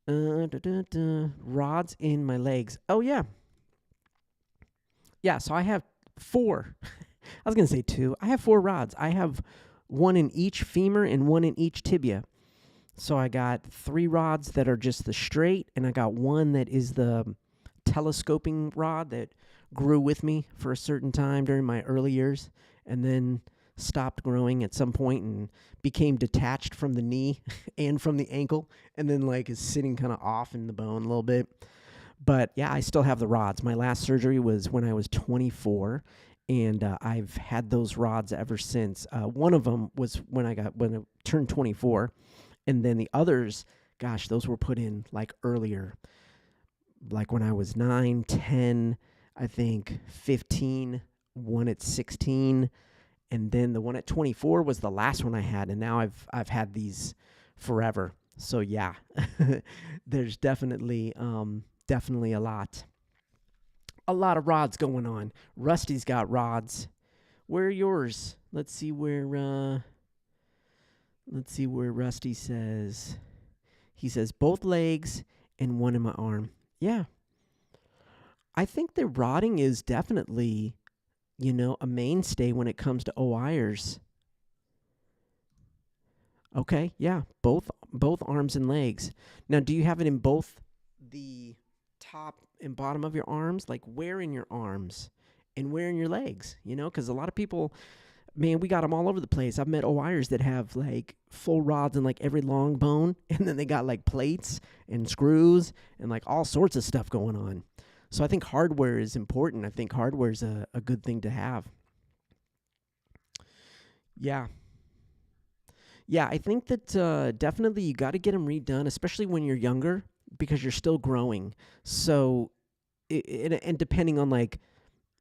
Rods in my legs. Oh, yeah. Yeah, so I have 4. I was going to say 2. I have 4 rods. I have 1 in each femur and 1 in each tibia. So I got 3 rods that are just the straight, and I got 1 that is the telescoping rod that grew with me for a certain time during my early years, and then stopped growing at some point and became detached from the knee and from the ankle, and then is sitting kind of off in the bone a little bit. But yeah, I still have the rods. My last surgery was when I was 24, and I've had those rods ever since. One of them was when I turned 24, and then the others, gosh, those were put in earlier, when I was 9, 10, I think 15, one at 16, and then the one at 24 was the last one I had, and now I've had these forever. So yeah, there's definitely a lot of rods going on. Rusty's got rods. Where are yours? Let's see where Rusty says. He says both legs and 1 in my arm. Yeah. I think that rodding is definitely, a mainstay when it comes to O.I.ers. Okay, yeah, both arms and legs. Now, do you have it in both the top and bottom of your arms? Where in your arms and where in your legs? Because a lot of people, man, we got them all over the place. I've met O.I.ers that have full rods in every long bone, and then they got plates and screws and all sorts of stuff going on. So I think hardware is important. I think hardware is a good thing to have. Yeah. Yeah, I think that definitely you got to get them redone, especially when you're younger, because you're still growing. So, and depending on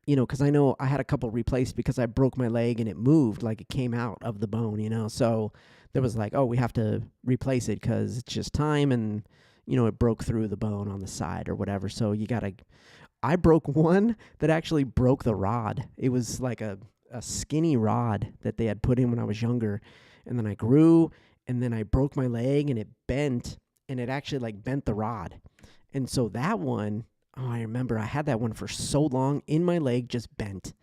because I know I had a couple replaced because I broke my leg and it moved, it came out of the bone, So there was we have to replace it because it's just time, and, it broke through the bone on the side or whatever. So I broke one that actually broke the rod. It was a skinny rod that they had put in when I was younger. And then I grew, and then I broke my leg, and it bent, and it actually bent the rod. And so that one, I remember I had that one for so long in my leg, just bent.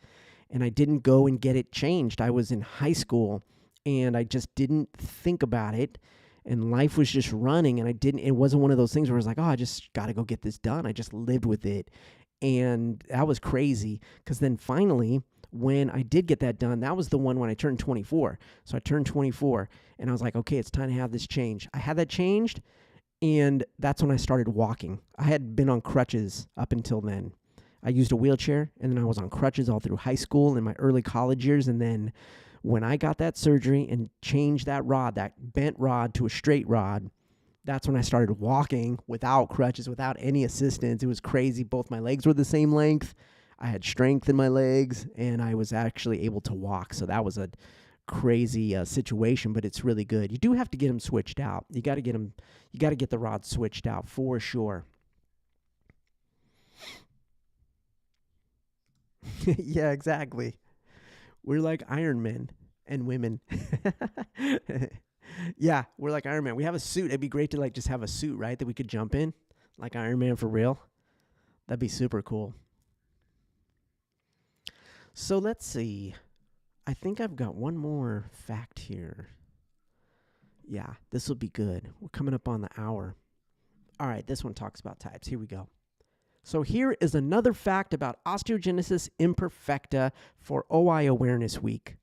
And I didn't go and get it changed. I was in high school, and I just didn't think about it. And life was just running, and it wasn't one of those things where I was I just got to go get this done. I just lived with it. And that was crazy, because then finally, when I did get that done, that was the one when I turned 24. So I turned 24, and I was like, okay, it's time to have this change. I had that changed, and that's when I started walking. I had been on crutches up until then. I used a wheelchair, and then I was on crutches all through high school and my early college years, and then when I got that surgery and changed that rod, that bent rod to a straight rod, that's when I started walking without crutches, without any assistance. It was crazy. Both my legs were the same length. I had strength in my legs, and I was actually able to walk. So that was a crazy situation, but it's really good. You do have to get them switched out. You got to get the rod switched out for sure. Yeah, exactly. We're like Iron Men and women. Yeah, we're like Iron Man. We have a suit. It'd be great to just have a suit, right, that we could jump in, like Iron Man for real. That'd be super cool. So let's see. I think I've got one more fact here. Yeah, this will be good. We're coming up on the hour. All right, this one talks about types. Here we go. So here is another fact about Osteogenesis Imperfecta for OI Awareness Week.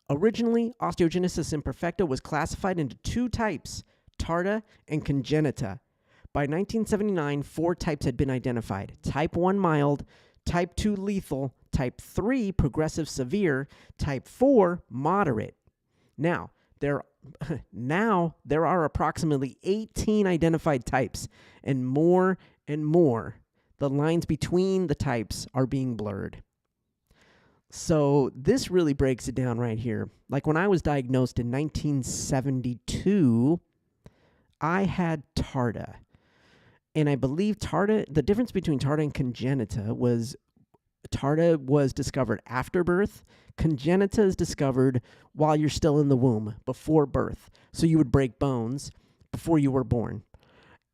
Originally, Osteogenesis Imperfecta was classified into two types, tarda and congenita. By 1979, 4 types had been identified: type 1 mild, type 2 lethal, type 3 progressive severe, type 4 moderate. Now there are approximately 18 identified types, and more, the lines between the types are being blurred. So this really breaks it down right here. Like when I was diagnosed in 1972, I had tarda. And I believe tarda, the difference between tarda and congenita was tarda was discovered after birth. Congenita is discovered while you're still in the womb, before birth. So you would break bones before you were born.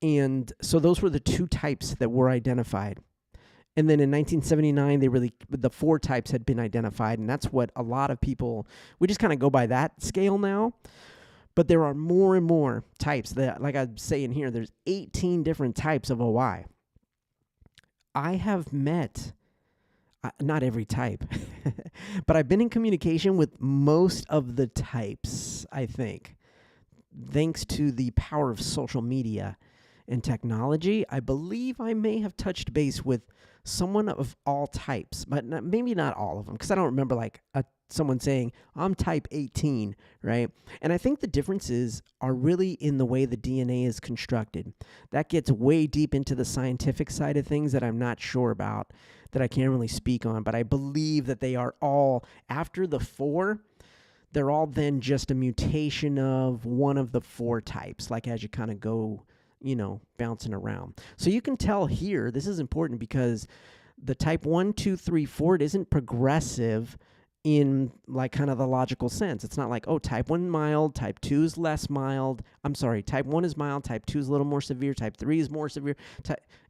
And so those were the 2 types that were identified. And then in 1979, the 4 types had been identified, and that's what a lot of people, we just kind of go by that scale now. But there are more and more types that, like I'm saying here, there's 18 different types of OI. I have met, not every type, but I've been in communication with most of the types, I think. Thanks to the power of social media and technology, I believe I may have touched base with someone of all types, but maybe not all of them, because I don't remember someone saying, I'm type 18, right? And I think the differences are really in the way the DNA is constructed. That gets way deep into the scientific side of things that I'm not sure about, that I can't really speak on, but I believe that they are all, after the 4, they're all then just a mutation of one of the 4 types, like as you kind of go bouncing around. So you can tell here, this is important because the type 1, 2, 3, 4, it isn't progressive in like kind of the logical sense. It's not like, oh, type 1 mild, type 2 is less mild. I'm sorry, type 1 is mild, type 2 is a little more severe, type 3 is more severe.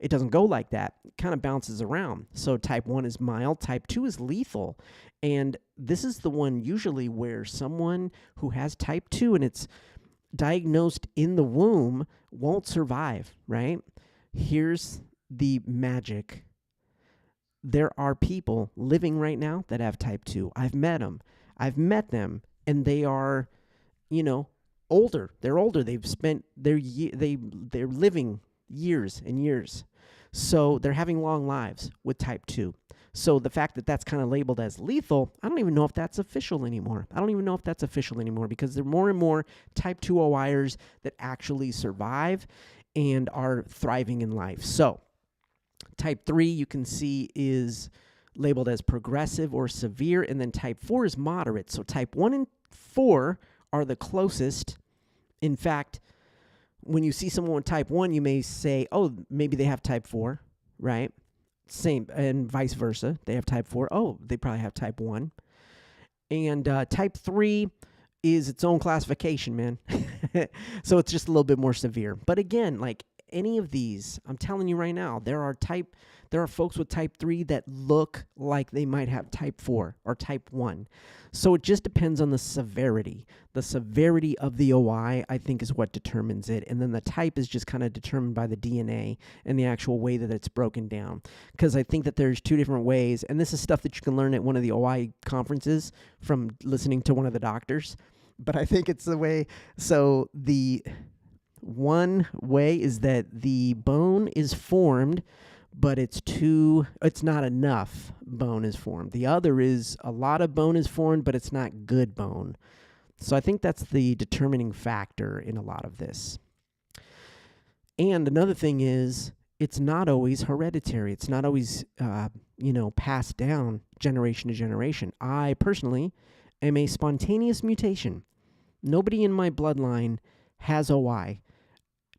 It doesn't go like that. It kind of bounces around. So type 1 is mild, type 2 is lethal. And this is the one usually where someone who has type 2 and it's diagnosed in the womb won't survive, right? Here's the magic. There are people living right now that have type 2. I've met them, and they are, older. They're older. They've spent they're living years and years. So they're having long lives with type 2. So the fact that that's kind of labeled as lethal, I don't even know if that's official anymore. Because there are more and more type 2 O.I.ers that actually survive and are thriving in life. So type 3, you can see, is labeled as progressive or severe, and then type 4 is moderate. So type 1 and 4 are the closest. In fact, when you see someone with type 1, you may say, oh, maybe they have type 4, right? Same, and vice versa. They have type 4. Oh, they probably have type 1. And type 3 is its own classification, man. So it's just a little bit more severe. But again, like any of these, I'm telling you right now, there There are folks with type 3 that look like they might have type 4 or type 1. So it just depends on the severity. The severity of the OI, I think, is what determines it. And then the type is just kind of determined by the DNA and the actual way that it's broken down. Because I think that there's two different ways. And this is stuff that you can learn at one of the OI conferences from listening to one of the doctors. But I think it's the way. So the one way is that the bone is formed, but it's not enough bone is formed. The other is a lot of bone is formed, but it's not good bone. So I think that's the determining factor in a lot of this. And another thing is, it's not always hereditary. It's not always, passed down generation to generation. I personally am a spontaneous mutation. Nobody in my bloodline has OI.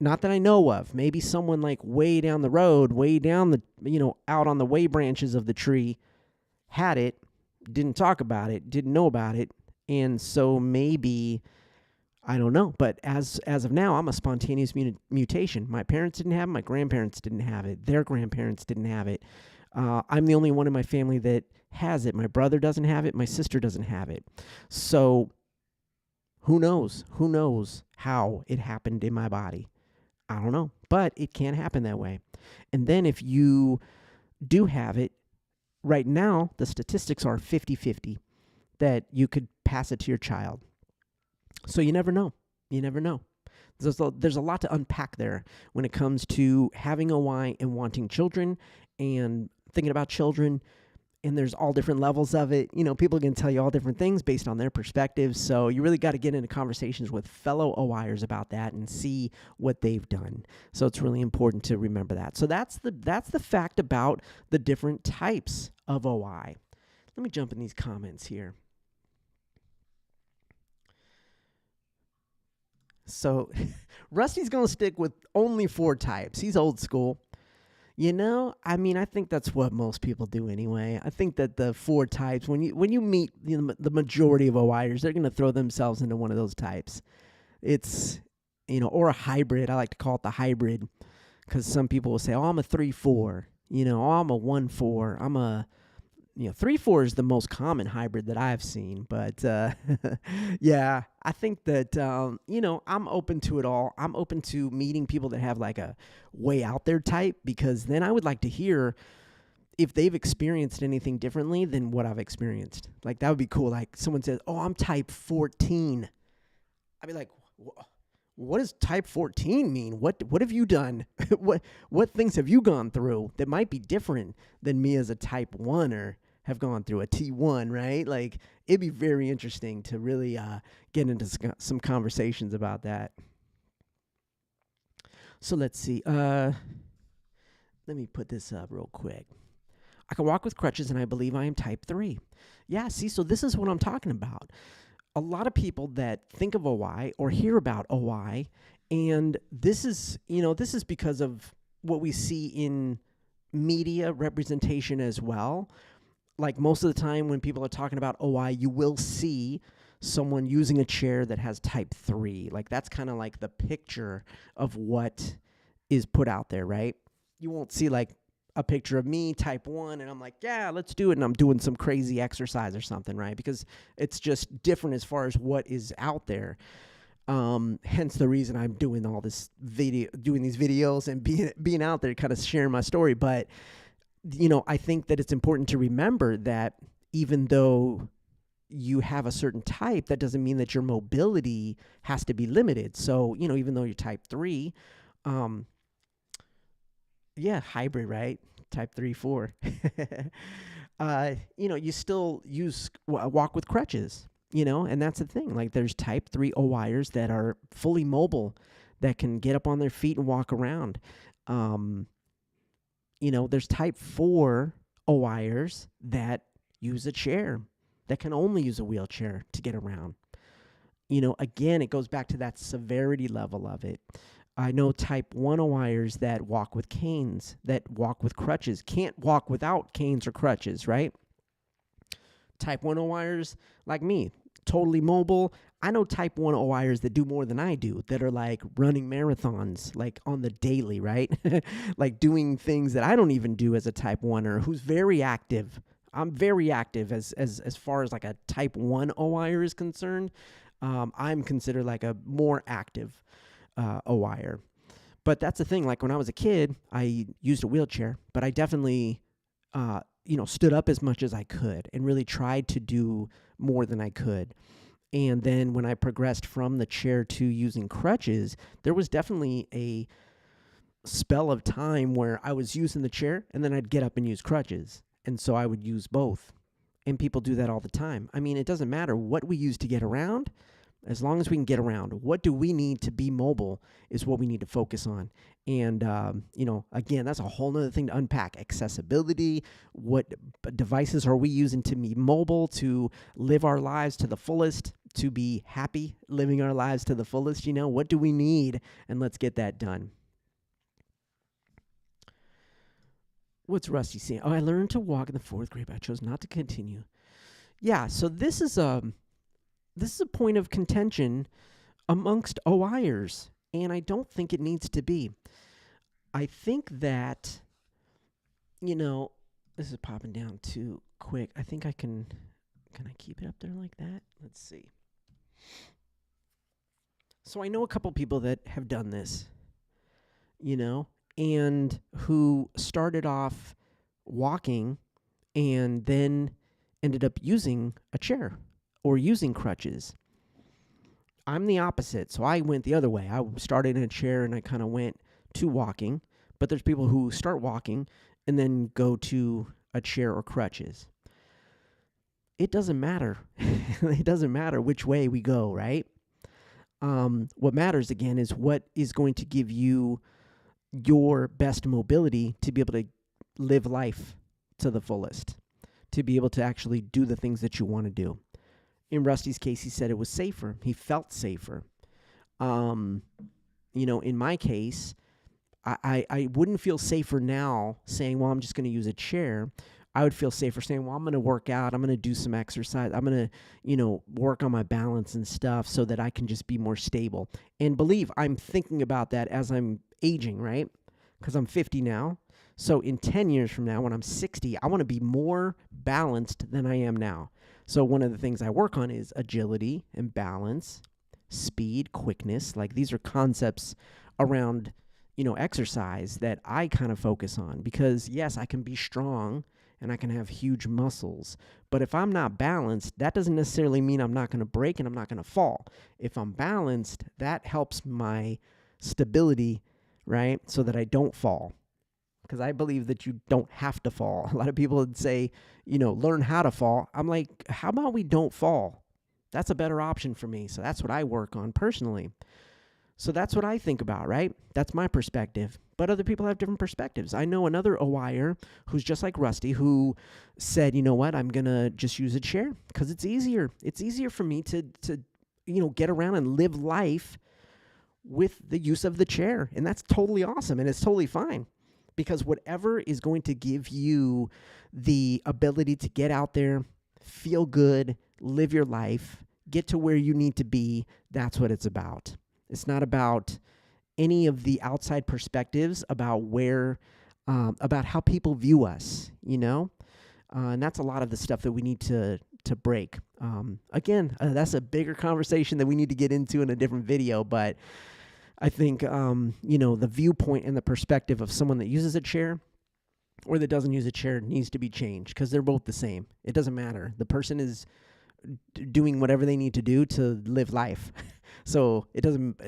Not that I know of. Maybe someone like way down the road, way down the, out on the way branches of the tree had it, didn't talk about it, didn't know about it. And so maybe, I don't know. But as of now, I'm a spontaneous mutation. My parents didn't have it. My grandparents didn't have it. Their grandparents didn't have it. I'm the only one in my family that has it. My brother doesn't have it. My sister doesn't have it. So who knows? Who knows how it happened in my body? I don't know, but it can happen that way. And then if you do have it, right now, the statistics are 50-50 that you could pass it to your child. So you never know. You never know. There's a lot to unpack there when it comes to having OI and wanting children and thinking about children. And there's all different levels of it. People can tell you all different things based on their perspectives. So you really got to get into conversations with fellow O.I.ers about that and see what they've done. So it's really important to remember that. So that's the fact about the different types of OI. Let me jump in these comments here. So Rusty's going to stick with only 4 types. He's old school. I think that's what most people do anyway. I think that the 4 types, when you meet the majority of O.I.ers, they're going to throw themselves into one of those types. It's, or a hybrid. I like to call it the hybrid because some people will say, oh, I'm a 3-4. Oh, I'm a 1-4. I'm a 3-4 is the most common hybrid that I've seen. But, yeah, I think that, I'm open to it all. I'm open to meeting people that have like a way out there type, because then I would like to hear if they've experienced anything differently than what I've experienced. Like, that would be cool. Like, someone says, oh, I'm type 14. I'd be like, what does type 14 mean? What have you done? what things have you gone through that might be different than me as a type 1 have gone through a T1, right? Like, it'd be very interesting to really get into some conversations about that. So let's see. Let me put this up real quick. I can walk with crutches, and I believe I am type 3. Yeah, see, so this is what I'm talking about. A lot of people that think of OI or hear about OI, and this is because of what we see in media representation as well. Like, most of the time when people are talking about OI, you will see someone using a chair that has type 3. Like, that's kind of like the picture of what is put out there, right? You won't see like a picture of me, type 1, and I'm like, yeah, let's do it, and I'm doing some crazy exercise or something, right? Because it's just different as far as what is out there. Hence the reason I'm doing all this doing these videos and being out there, kind of sharing my story. But I think that it's important to remember that even though you have a certain type, that doesn't mean that your mobility has to be limited. So, even though you're type 3, hybrid, right? Type 3-4. You still walk with crutches, and that's the thing. Like, there's type 3 O.I.ers that are fully mobile, that can get up on their feet and walk around. There's type 4 O.I.ers that use a chair, that can only use a wheelchair to get around. Again, it goes back to that severity level of it. I know type 1 O.I.ers that walk with canes, that walk with crutches, can't walk without canes or crutches, right? Type 1 O.I.ers like me totally mobile. I know type 1 O.I.ers that do more than I do, that are like running marathons, like on the daily, right? Like doing things that I don't even do as a type 1er, who's very active. I'm very active as far as like a type 1 O.I.er is concerned. I'm considered like a more active O.I.er. But that's the thing. Like when I was a kid, I used a wheelchair, but I definitely, stood up as much as I could and really tried to do more than I could. And then when I progressed from the chair to using crutches, there was definitely a spell of time where I was using the chair and then I'd get up and use crutches. And so I would use both. And people do that all the time. I mean, it doesn't matter what we use to get around. As long as we can get around, what do we need to be mobile is what we need to focus on. And, again, that's a whole nother thing to unpack. Accessibility, what devices are we using to be mobile, to live our lives to the fullest, to be happy living our lives to the fullest? What do we need? And let's get that done. What's Rusty saying? Oh, I learned to walk in the 4th grade, but I chose not to continue. Yeah, so this is a point of contention amongst O.I.ers, and I don't think it needs to be. I think that, this is popping down too quick. I think I can I keep it up there like that? Let's see. So I know a couple people that have done this, and who started off walking and then ended up using a chair or using crutches. I'm the opposite, so I went the other way. I started in a chair and I kind of went to walking, but there's people who start walking and then go to a chair or crutches. It doesn't matter. It doesn't matter which way we go, right? What matters, again, is what is going to give you your best mobility to be able to live life to the fullest, to be able to actually do the things that you want to do. In Rusty's case, he said it was safer. He felt safer. In my case, I wouldn't feel safer now saying, well, I'm just going to use a chair. I would feel safer saying, well, I'm going to work out. I'm going to do some exercise. I'm going to, work on my balance and stuff so that I can just be more stable. And believe I'm thinking about that as I'm aging, right? Because I'm 50 now. So in 10 years from now, when I'm 60, I want to be more balanced than I am now. So one of the things I work on is agility and balance, speed, quickness. Like these are concepts around, exercise that I kind of focus on because, yes, I can be strong and I can have huge muscles. But if I'm not balanced, that doesn't necessarily mean I'm not going to break and I'm not going to fall. If I'm balanced, that helps my stability, right, so that I don't fall. Because I believe that you don't have to fall. A lot of people would say, learn how to fall. I'm like, how about we don't fall? That's a better option for me. So that's what I work on personally. So that's what I think about, right? That's my perspective. But other people have different perspectives. I know another O.I.er who's just like Rusty who said, you know what, I'm going to just use a chair because it's easier. It's easier for me to get around and live life with the use of the chair. And that's totally awesome. And it's totally fine. Because whatever is going to give you the ability to get out there, feel good, live your life, get to where you need to be, that's what it's about. It's not about any of the outside perspectives about about how people view us, and that's a lot of the stuff that we need to break. That's a bigger conversation that we need to get into in a different video, but I think, the viewpoint and the perspective of someone that uses a chair or that doesn't use a chair needs to be changed because they're both the same. It doesn't matter. The person is doing whatever they need to do to live life. So it doesn't,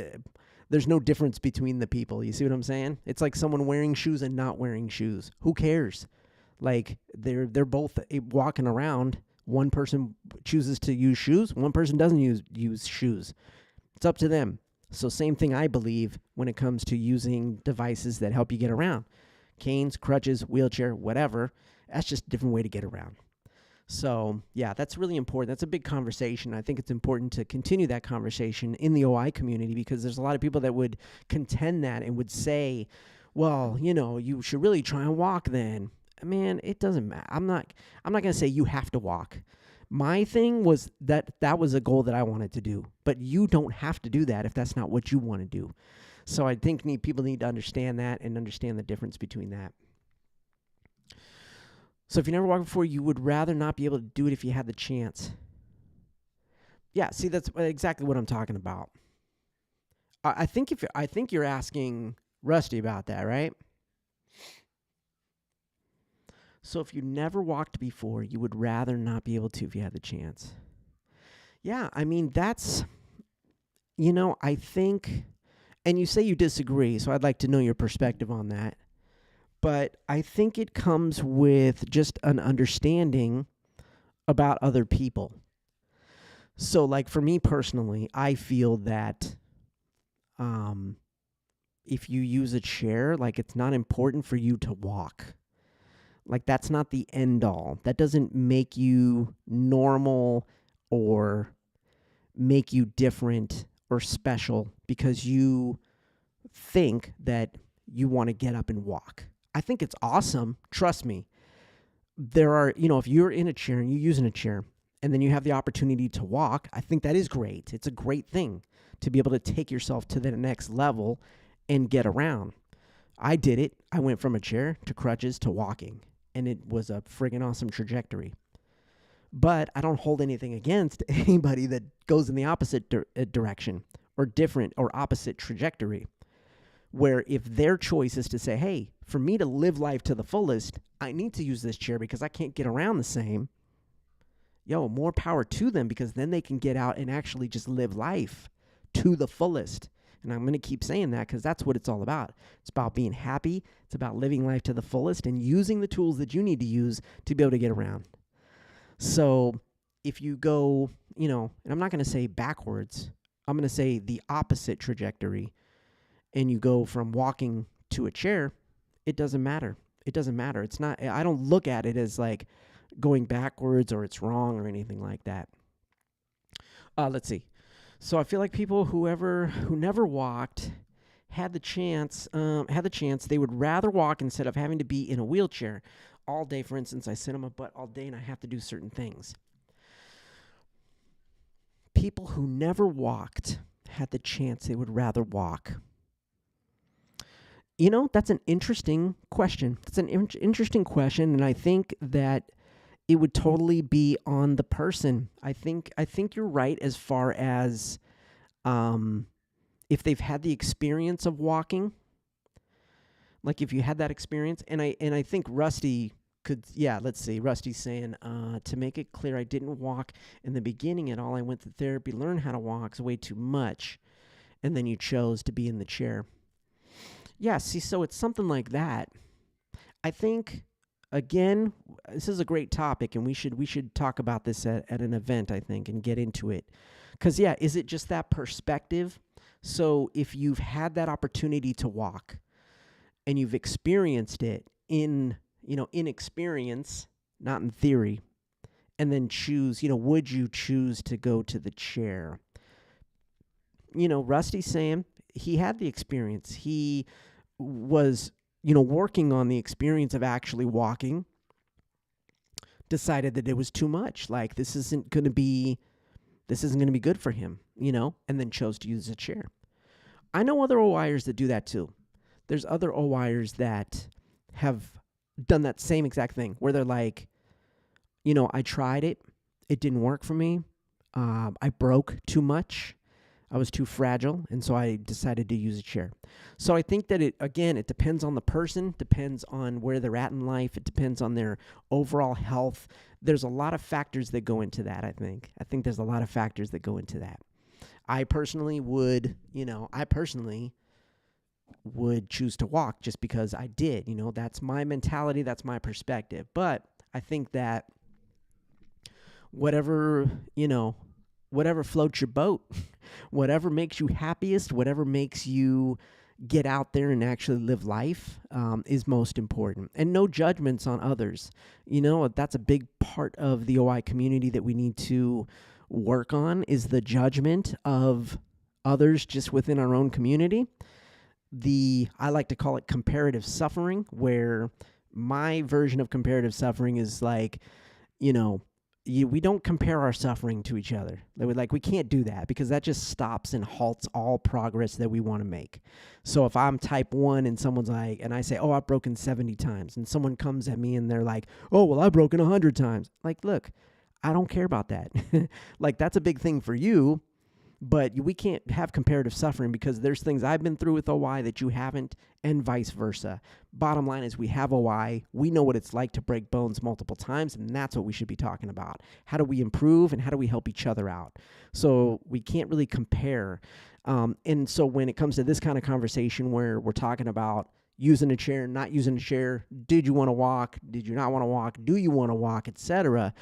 there's no difference between the people. You see what I'm saying? It's like someone wearing shoes and not wearing shoes. Who cares? Like they're both walking around. One person chooses to use shoes. One person doesn't use shoes. It's up to them. So same thing, I believe, when it comes to using devices that help you get around. Canes, crutches, wheelchair, whatever. That's just a different way to get around. So, yeah, that's really important. That's a big conversation. I think it's important to continue that conversation in the OI community because there's a lot of people that would contend that and would say, well, you should really try and walk then. Man, it doesn't matter. I'm not going to say you have to walk. My thing was that was a goal that I wanted to do, but you don't have to do that if that's not what you want to do. So I think people need to understand that and understand the difference between that. So if you never walked before, you would rather not be able to do it if you had the chance. Yeah, see, that's exactly what I'm talking about. I think you're asking Rusty about that, right? So if you never walked before, you would rather not be able to if you had the chance. Yeah, I mean, that's, I think, and you say you disagree, so I'd like to know your perspective on that. But I think it comes with just an understanding about other people. So, like, for me personally, I feel that if you use a chair, like, it's not important for you to walk. Like, that's not the end all. That doesn't make you normal or make you different or special because you think that you want to get up and walk. I think it's awesome. Trust me. There are, if you're in a chair and you're using a chair and then you have the opportunity to walk, I think that is great. It's a great thing to be able to take yourself to the next level and get around. I did it. I went from a chair to crutches to walking, and it was a friggin' awesome trajectory. But I don't hold anything against anybody that goes in the opposite direction or different or opposite trajectory, where if their choice is to say, hey, for me to live life to the fullest, I need to use this chair because I can't get around the same. More power to them, because then they can get out and actually just live life to the fullest. And I'm going to keep saying that because that's what it's all about. It's about being happy. It's about living life to the fullest and using the tools that you need to use to be able to get around. So if you go, and I'm not going to say backwards, I'm going to say the opposite trajectory, and you go from walking to a chair, it doesn't matter. It doesn't matter. It's not, I don't look at it as like going backwards or it's wrong or anything like that. Let's see. So I feel like people who never walked had the chance, they would rather walk instead of having to be in a wheelchair all day. For instance, I sit on my butt all day and I have to do certain things. People who never walked had the chance, they would rather walk. That's an interesting question. It's an interesting question, and I think that it would totally be on the person. I think you're right as far as if they've had the experience of walking. Like if you had that experience, and I think Rusty could, let's see. Rusty's saying, to make it clear, I didn't walk in the beginning at all. I went to therapy, learned how to walk. It's way too much. And then you chose to be in the chair. Yeah, see, so it's something like that. I think, again, this is a great topic, and we should talk about this at an event, I think, and get into it. Because, is it just that perspective? So if you've had that opportunity to walk, and you've experienced it in experience, not in theory, and then choose, would you choose to go to the chair? Rusty's saying he had the experience. He was, working on the experience of actually walking, decided that it was too much. Like, this isn't going to be good for him, and then chose to use a chair. I know other O.I.ers that do that too. There's other O.I.ers that have done that same exact thing where they're like, I tried it. It didn't work for me. I broke too much. I was too fragile, and so I decided to use a chair. So I think that it depends on the person, depends on where they're at in life. It depends on their overall health. There's a lot of factors that go into that, I think. I think there's a lot of factors that go into that. I personally would choose to walk just because I did. That's my mentality, that's my perspective. But I think that whatever floats your boat, whatever makes you happiest, whatever makes you get out there and actually live life is most important. And no judgments on others. That's a big part of the OI community that we need to work on, is the judgment of others just within our own community. I like to call it comparative suffering, where my version of comparative suffering is like, we don't compare our suffering to each other. We can't do that because that just stops and halts all progress that we want to make. So if I'm type 1 and someone's like, and I say, oh, I've broken 70 times, and someone comes at me and they're like, oh, well, I've broken 100 times. Like, look, I don't care about that. Like, that's a big thing for you, but we can't have comparative suffering because there's things I've been through with OI that you haven't, and vice versa. Bottom line is we have OI. We know what it's like to break bones multiple times, and that's what we should be talking about. How do we improve, and how do we help each other out? So we can't really compare. And so when it comes to this kind of conversation where we're talking about using a chair, not using a chair, did you want to walk, did you not want to walk, do you want to walk, etc.,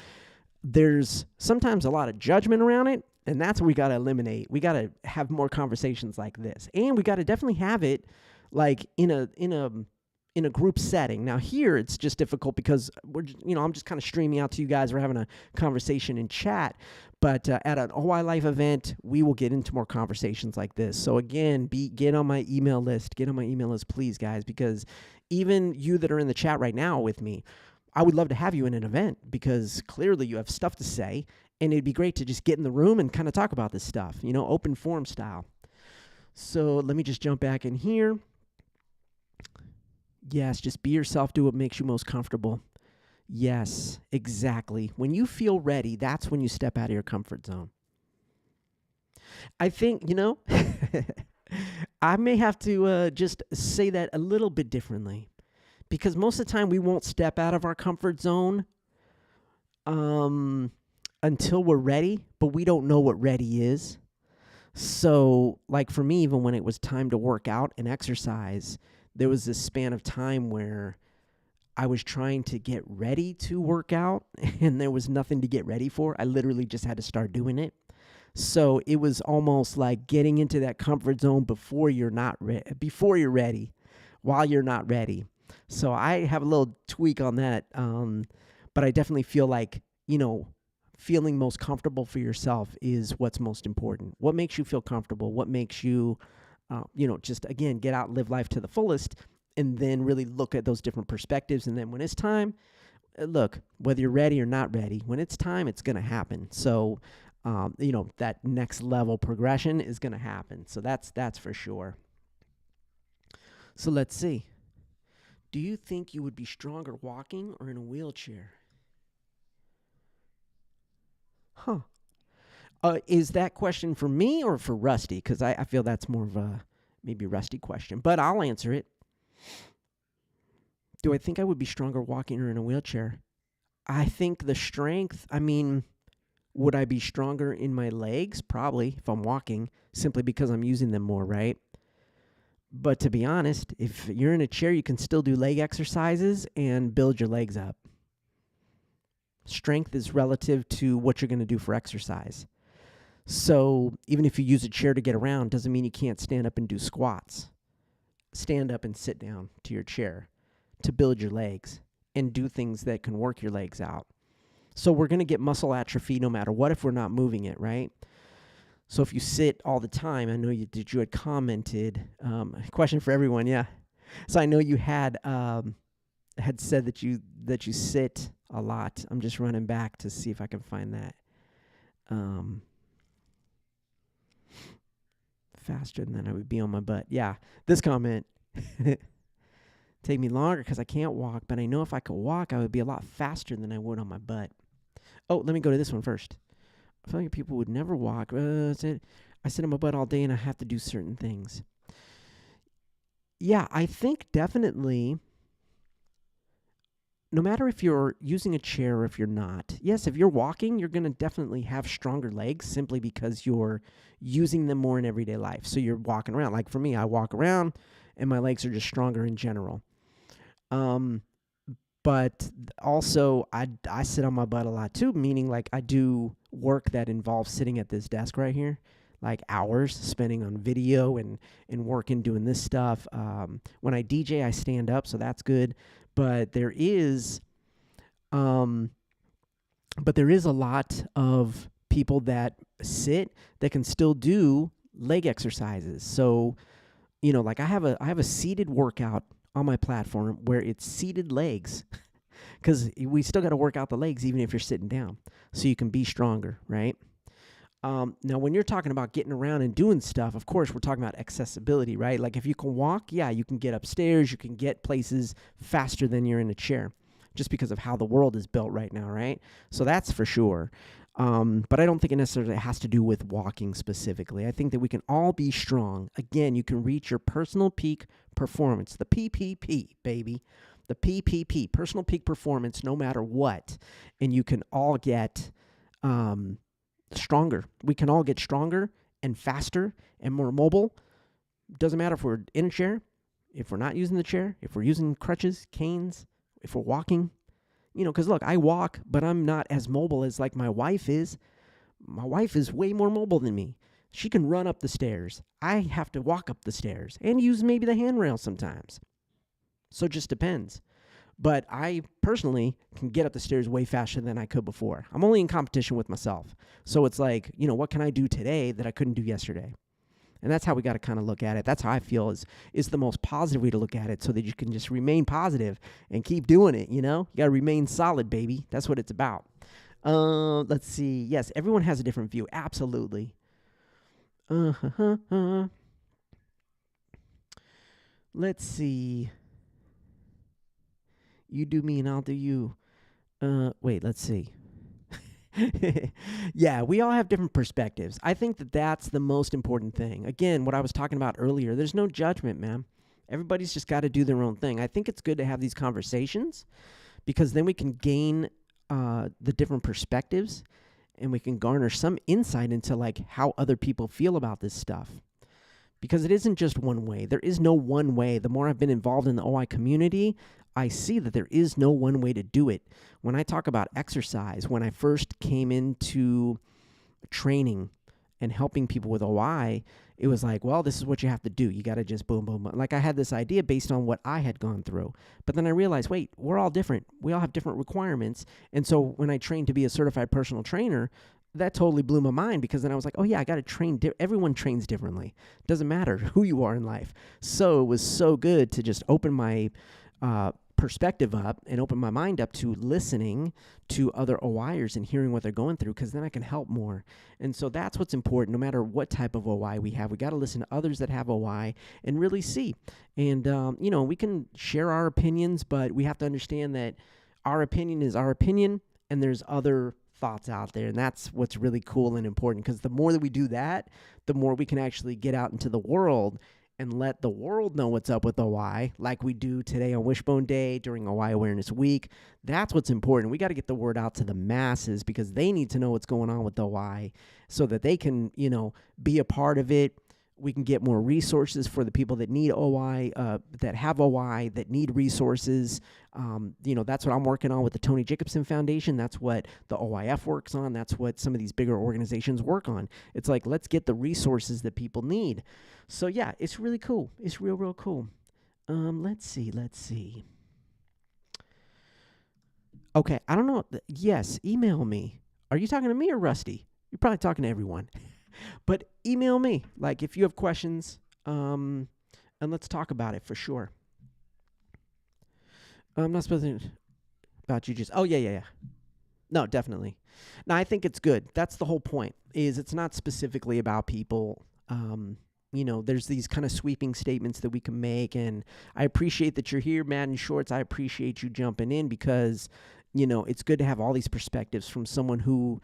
there's sometimes a lot of judgment around it, and that's what we got to eliminate. We got to have more conversations like this, and we got to definitely have it like in a group setting. Now here it's just difficult because I'm just kind of streaming out to you guys. We're having a conversation in chat, but at an OI Life event, we will get into more conversations like this. So again, get on my email list. Get on my email list, please, guys, because even you that are in the chat right now with me, I would love to have you in an event because clearly you have stuff to say, and it'd be great to just get in the room and kind of talk about this stuff, open forum style. So let me just jump back in here. Yes, just be yourself. Do what makes you most comfortable. Yes, exactly. When you feel ready, that's when you step out of your comfort zone. I think, I may have to just say that a little bit differently. Because most of the time we won't step out of our comfort zone until we're ready, but we don't know what ready is. So, like for me, even when it was time to work out and exercise, there was this span of time where I was trying to get ready to work out, and there was nothing to get ready for. I literally just had to start doing it. So it was almost like getting into that comfort zone before you're ready, while you're not ready. So I have a little tweak on that, but I definitely feel like, feeling most comfortable for yourself is what's most important. What makes you feel comfortable? What makes you, just, again, get out and live life to the fullest, and then really look at those different perspectives. And then when it's time, look, whether you're ready or not ready, when it's time, it's going to happen. So, that next level progression is going to happen. So that's for sure. So let's see. Do you think you would be stronger walking or in a wheelchair? Huh. Is that question for me or for Rusty? Because I feel that's more of a maybe Rusty question, but I'll answer it. Do I think I would be stronger walking or in a wheelchair? I think the strength, would I be stronger in my legs? Probably, if I'm walking, simply because I'm using them more, right? But to be honest, if you're in a chair, you can still do leg exercises and build your legs up. Strength is relative to what you're going to do for exercise. So even if you use a chair to get around, doesn't mean you can't stand up and do squats. Stand up and sit down to your chair to build your legs and do things that can work your legs out. So we're going to get muscle atrophy no matter what if we're not moving it, right? So if you sit all the time, I know you had commented, question for everyone, yeah. So I know you had said that you sit a lot. I'm just running back to see if I can find that. Faster than I would be on my butt. Yeah, this comment. Take me longer because I can't walk, but I know if I could walk, I would be a lot faster than I would on my butt. Oh, let me go to this one first. I feel like people would never walk. I sit on my butt all day and I have to do certain things. Yeah, I think definitely, no matter if you're using a chair or if you're not, yes, if you're walking, you're going to definitely have stronger legs simply because you're using them more in everyday life. So you're walking around. Like for me, I walk around and my legs are just stronger in general. But also, I sit on my butt a lot too, meaning like I do work that involves sitting at this desk right here, like hours spending on video and working doing this stuff. When I DJ, I stand up, so that's good. But there is a lot of people that sit that can still do leg exercises. So, like I have a seated workout on my platform where it's seated legs because we still got to work out the legs even if you're sitting down so you can be stronger, right? Now, when you're talking about getting around and doing stuff, of course, we're talking about accessibility, right? Like if you can walk, yeah, you can get upstairs, you can get places faster than you're in a chair just because of how the world is built right now, right? So that's for sure. But I don't think it necessarily has to do with walking specifically. I think that we can all be strong. Again, you can reach your personal peak performance, the PPP, baby. The PPP, personal peak performance, no matter what. And you can all get stronger. We can all get stronger and faster and more mobile. Doesn't matter if we're in a chair, if we're not using the chair, if we're using crutches, canes, if we're walking. Because look, I walk, but I'm not as mobile as like my wife is. My wife is way more mobile than me. She can run up the stairs. I have to walk up the stairs and use maybe the handrail sometimes. So it just depends. But I personally can get up the stairs way faster than I could before. I'm only in competition with myself. So it's like, what can I do today that I couldn't do yesterday? And that's how we got to kind of look at it. That's how I feel is the most positive way to look at it, so that you can just remain positive and keep doing it, You got to remain solid, baby. That's what it's about. Let's see. Yes, everyone has a different view. Absolutely. Let's see. You do me and I'll do you. Wait, let's see. Yeah, we all have different perspectives. I think that that's the most important thing. Again, what I was talking about earlier, there's no judgment, man. Everybody's just got to do their own thing. I think it's good to have these conversations because then we can gain the different perspectives and we can garner some insight into like how other people feel about this stuff. Because it isn't just one way. There is no one way. The more I've been involved in the OI community, I see that there is no one way to do it. When I talk about exercise, when I first came into training and helping people with OI, it was like, well, this is what you have to do. You got to just boom, boom, boom. Like I had this idea based on what I had gone through. But then I realized, wait, we're all different. We all have different requirements. And so when I trained to be a certified personal trainer, that totally blew my mind because then I was like, oh yeah, I got to train. Everyone trains differently. Doesn't matter who you are in life. So it was so good to just open my perspective up and open my mind up to listening to other O.I.ers and hearing what they're going through, because then I can help more. And so that's what's important. No matter what type of O.I. we have, we got to listen to others that have O.I. and really see. And, we can share our opinions, but we have to understand that our opinion is our opinion and there's other thoughts out there. And that's what's really cool and important, because the more that we do that, the more we can actually get out into the world and let the world know what's up with OI, like we do today on Wishbone Day during OI Awareness Week. That's what's important. We got to get the word out to the masses because they need to know what's going on with OI so that they can, be a part of it. We can get more resources for the people that need OI, that have OI, that need resources. That's what I'm working on with the Tony Jacobsen Foundation. That's what the OIF works on. That's what some of these bigger organizations work on. It's like, let's get the resources that people need. So, yeah, it's really cool. It's real, real cool. Let's see. Okay, I don't know. Yes, email me. Are you talking to me or Rusty? You're probably talking to everyone. But email me, like, if you have questions, and let's talk about it for sure. I'm not supposed to about you just. Oh, yeah. No, definitely. No, I think it's good. That's the whole point, is it's not specifically about people. There's these kind of sweeping statements that we can make, and I appreciate that you're here, Madden Shorts. I appreciate you jumping in because, it's good to have all these perspectives from someone who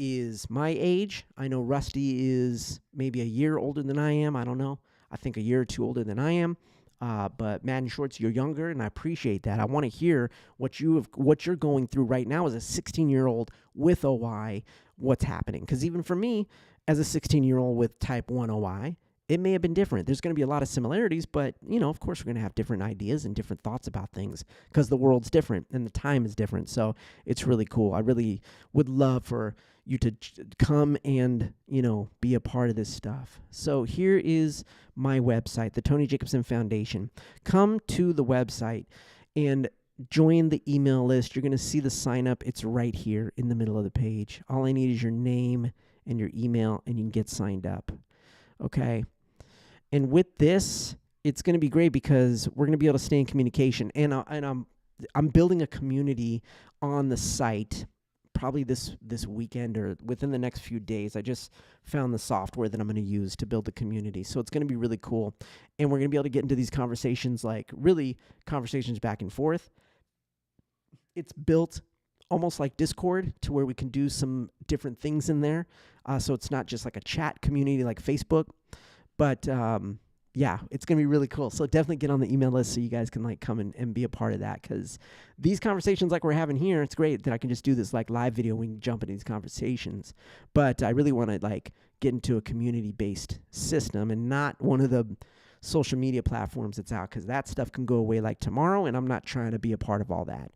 is my age. I know Rusty is maybe a year older than I am. I don't know. I think a year or two older than I am. But Madden Shorts, you're younger, and I appreciate that. I want to hear what you're going through right now as a 16-year-old with OI, what's happening. Because even for me, as a 16-year-old with type 1 OI, it may have been different. There's going to be a lot of similarities, but, of course, we're going to have different ideas and different thoughts about things because the world's different and the time is different. So it's really cool. I really would love for you to come and, be a part of this stuff. So here is my website, the Tony Jacobsen Foundation. Come to the website and join the email list. You're going to see the sign up. It's right here in the middle of the page. All I need is your name and your email, and you can get signed up. Okay. And with this, it's going to be great because we're going to be able to stay in communication. And I'm I'm building a community on the site probably this weekend or within the next few days. I just found the software that I'm going to use to build the community. So it's going to be really cool. And we're going to be able to get into these conversations, like really conversations back and forth. It's built almost like Discord to where we can do some different things in there. So it's not just like a chat community like Facebook, but yeah, it's going to be really cool. So definitely get on the email list so you guys can like come and be a part of that, because these conversations like we're having here, it's great that I can just do this like live video. We can jump into these conversations, but I really want to like get into a community-based system and not one of the social media platforms that's out, because that stuff can go away like tomorrow, and I'm not trying to be a part of all that.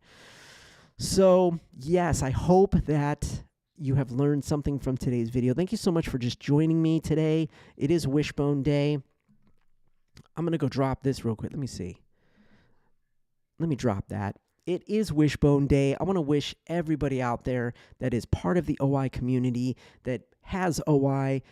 So yes, I hope that you have learned something from today's video. Thank you so much for just joining me today. It is Wishbone Day. I'm going to go drop this real quick. Let me see. Let me drop that. It is Wishbone Day. I want to wish everybody out there that is part of the O.I. community, that has O.I.,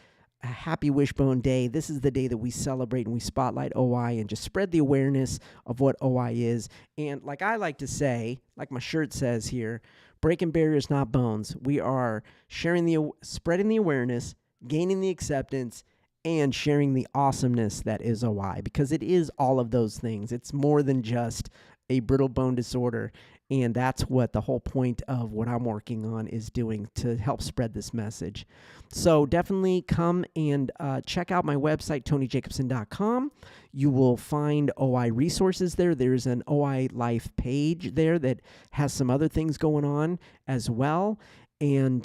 a happy Wishbone Day. This is the day that we celebrate and we spotlight O.I. and just spread the awareness of what O.I. is. And like I like to say, like my shirt says here, breaking barriers, not bones. We are spreading the awareness, gaining the acceptance, and sharing the awesomeness that is O.I., because it is all of those things. It's more than just a brittle bone disorder, and that's what the whole point of what I'm working on is doing, to help spread this message. So definitely come and check out my website, TonyJacobsen.com. You will find O.I. resources there. There's an O.I. Life page there that has some other things going on as well. And,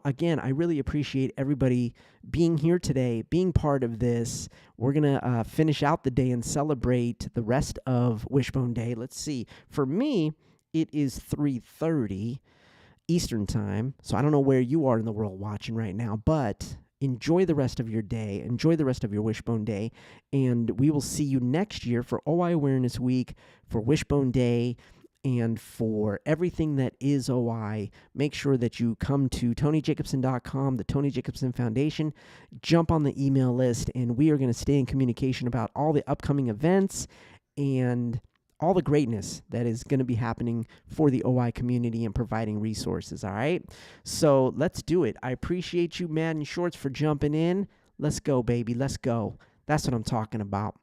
again, I really appreciate everybody being here today, being part of this. We're going to finish out the day and celebrate the rest of Wishbone Day. Let's see. For me, it is 3:30 Eastern Time. So I don't know where you are in the world watching right now, but enjoy the rest of your day. Enjoy the rest of your Wishbone Day. And we will see you next year for O.I. Awareness Week, for Wishbone Day, and for everything that is O.I. Make sure that you come to TonyJacobsen.com, the Tony Jacobsen Foundation, jump on the email list, and we are going to stay in communication about all the upcoming events and all the greatness that is going to be happening for the O.I. community and providing resources, all right? So let's do it. I appreciate you, Madden Shorts, for jumping in. Let's go, baby. Let's go. That's what I'm talking about.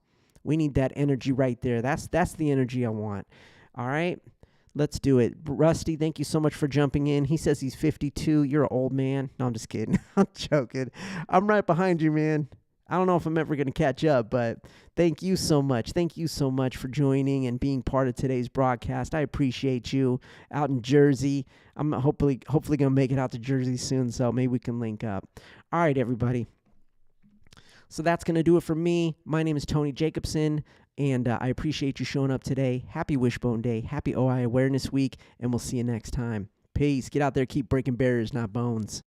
We need that energy right there. That's the energy I want. All right, let's do it. Rusty, thank you so much for jumping in. He says he's 52. You're an old man. No, I'm just kidding. I'm joking. I'm right behind you, man. I don't know if I'm ever going to catch up, but thank you so much. Thank you so much for joining and being part of today's broadcast. I appreciate you out in Jersey. I'm hopefully going to make it out to Jersey soon, so maybe we can link up. All right, everybody. So that's going to do it for me. My name is Tony Jacobsen, and I appreciate you showing up today. Happy Wishbone Day. Happy O.I. Awareness Week, and we'll see you next time. Peace. Get out there. Keep breaking barriers, not bones.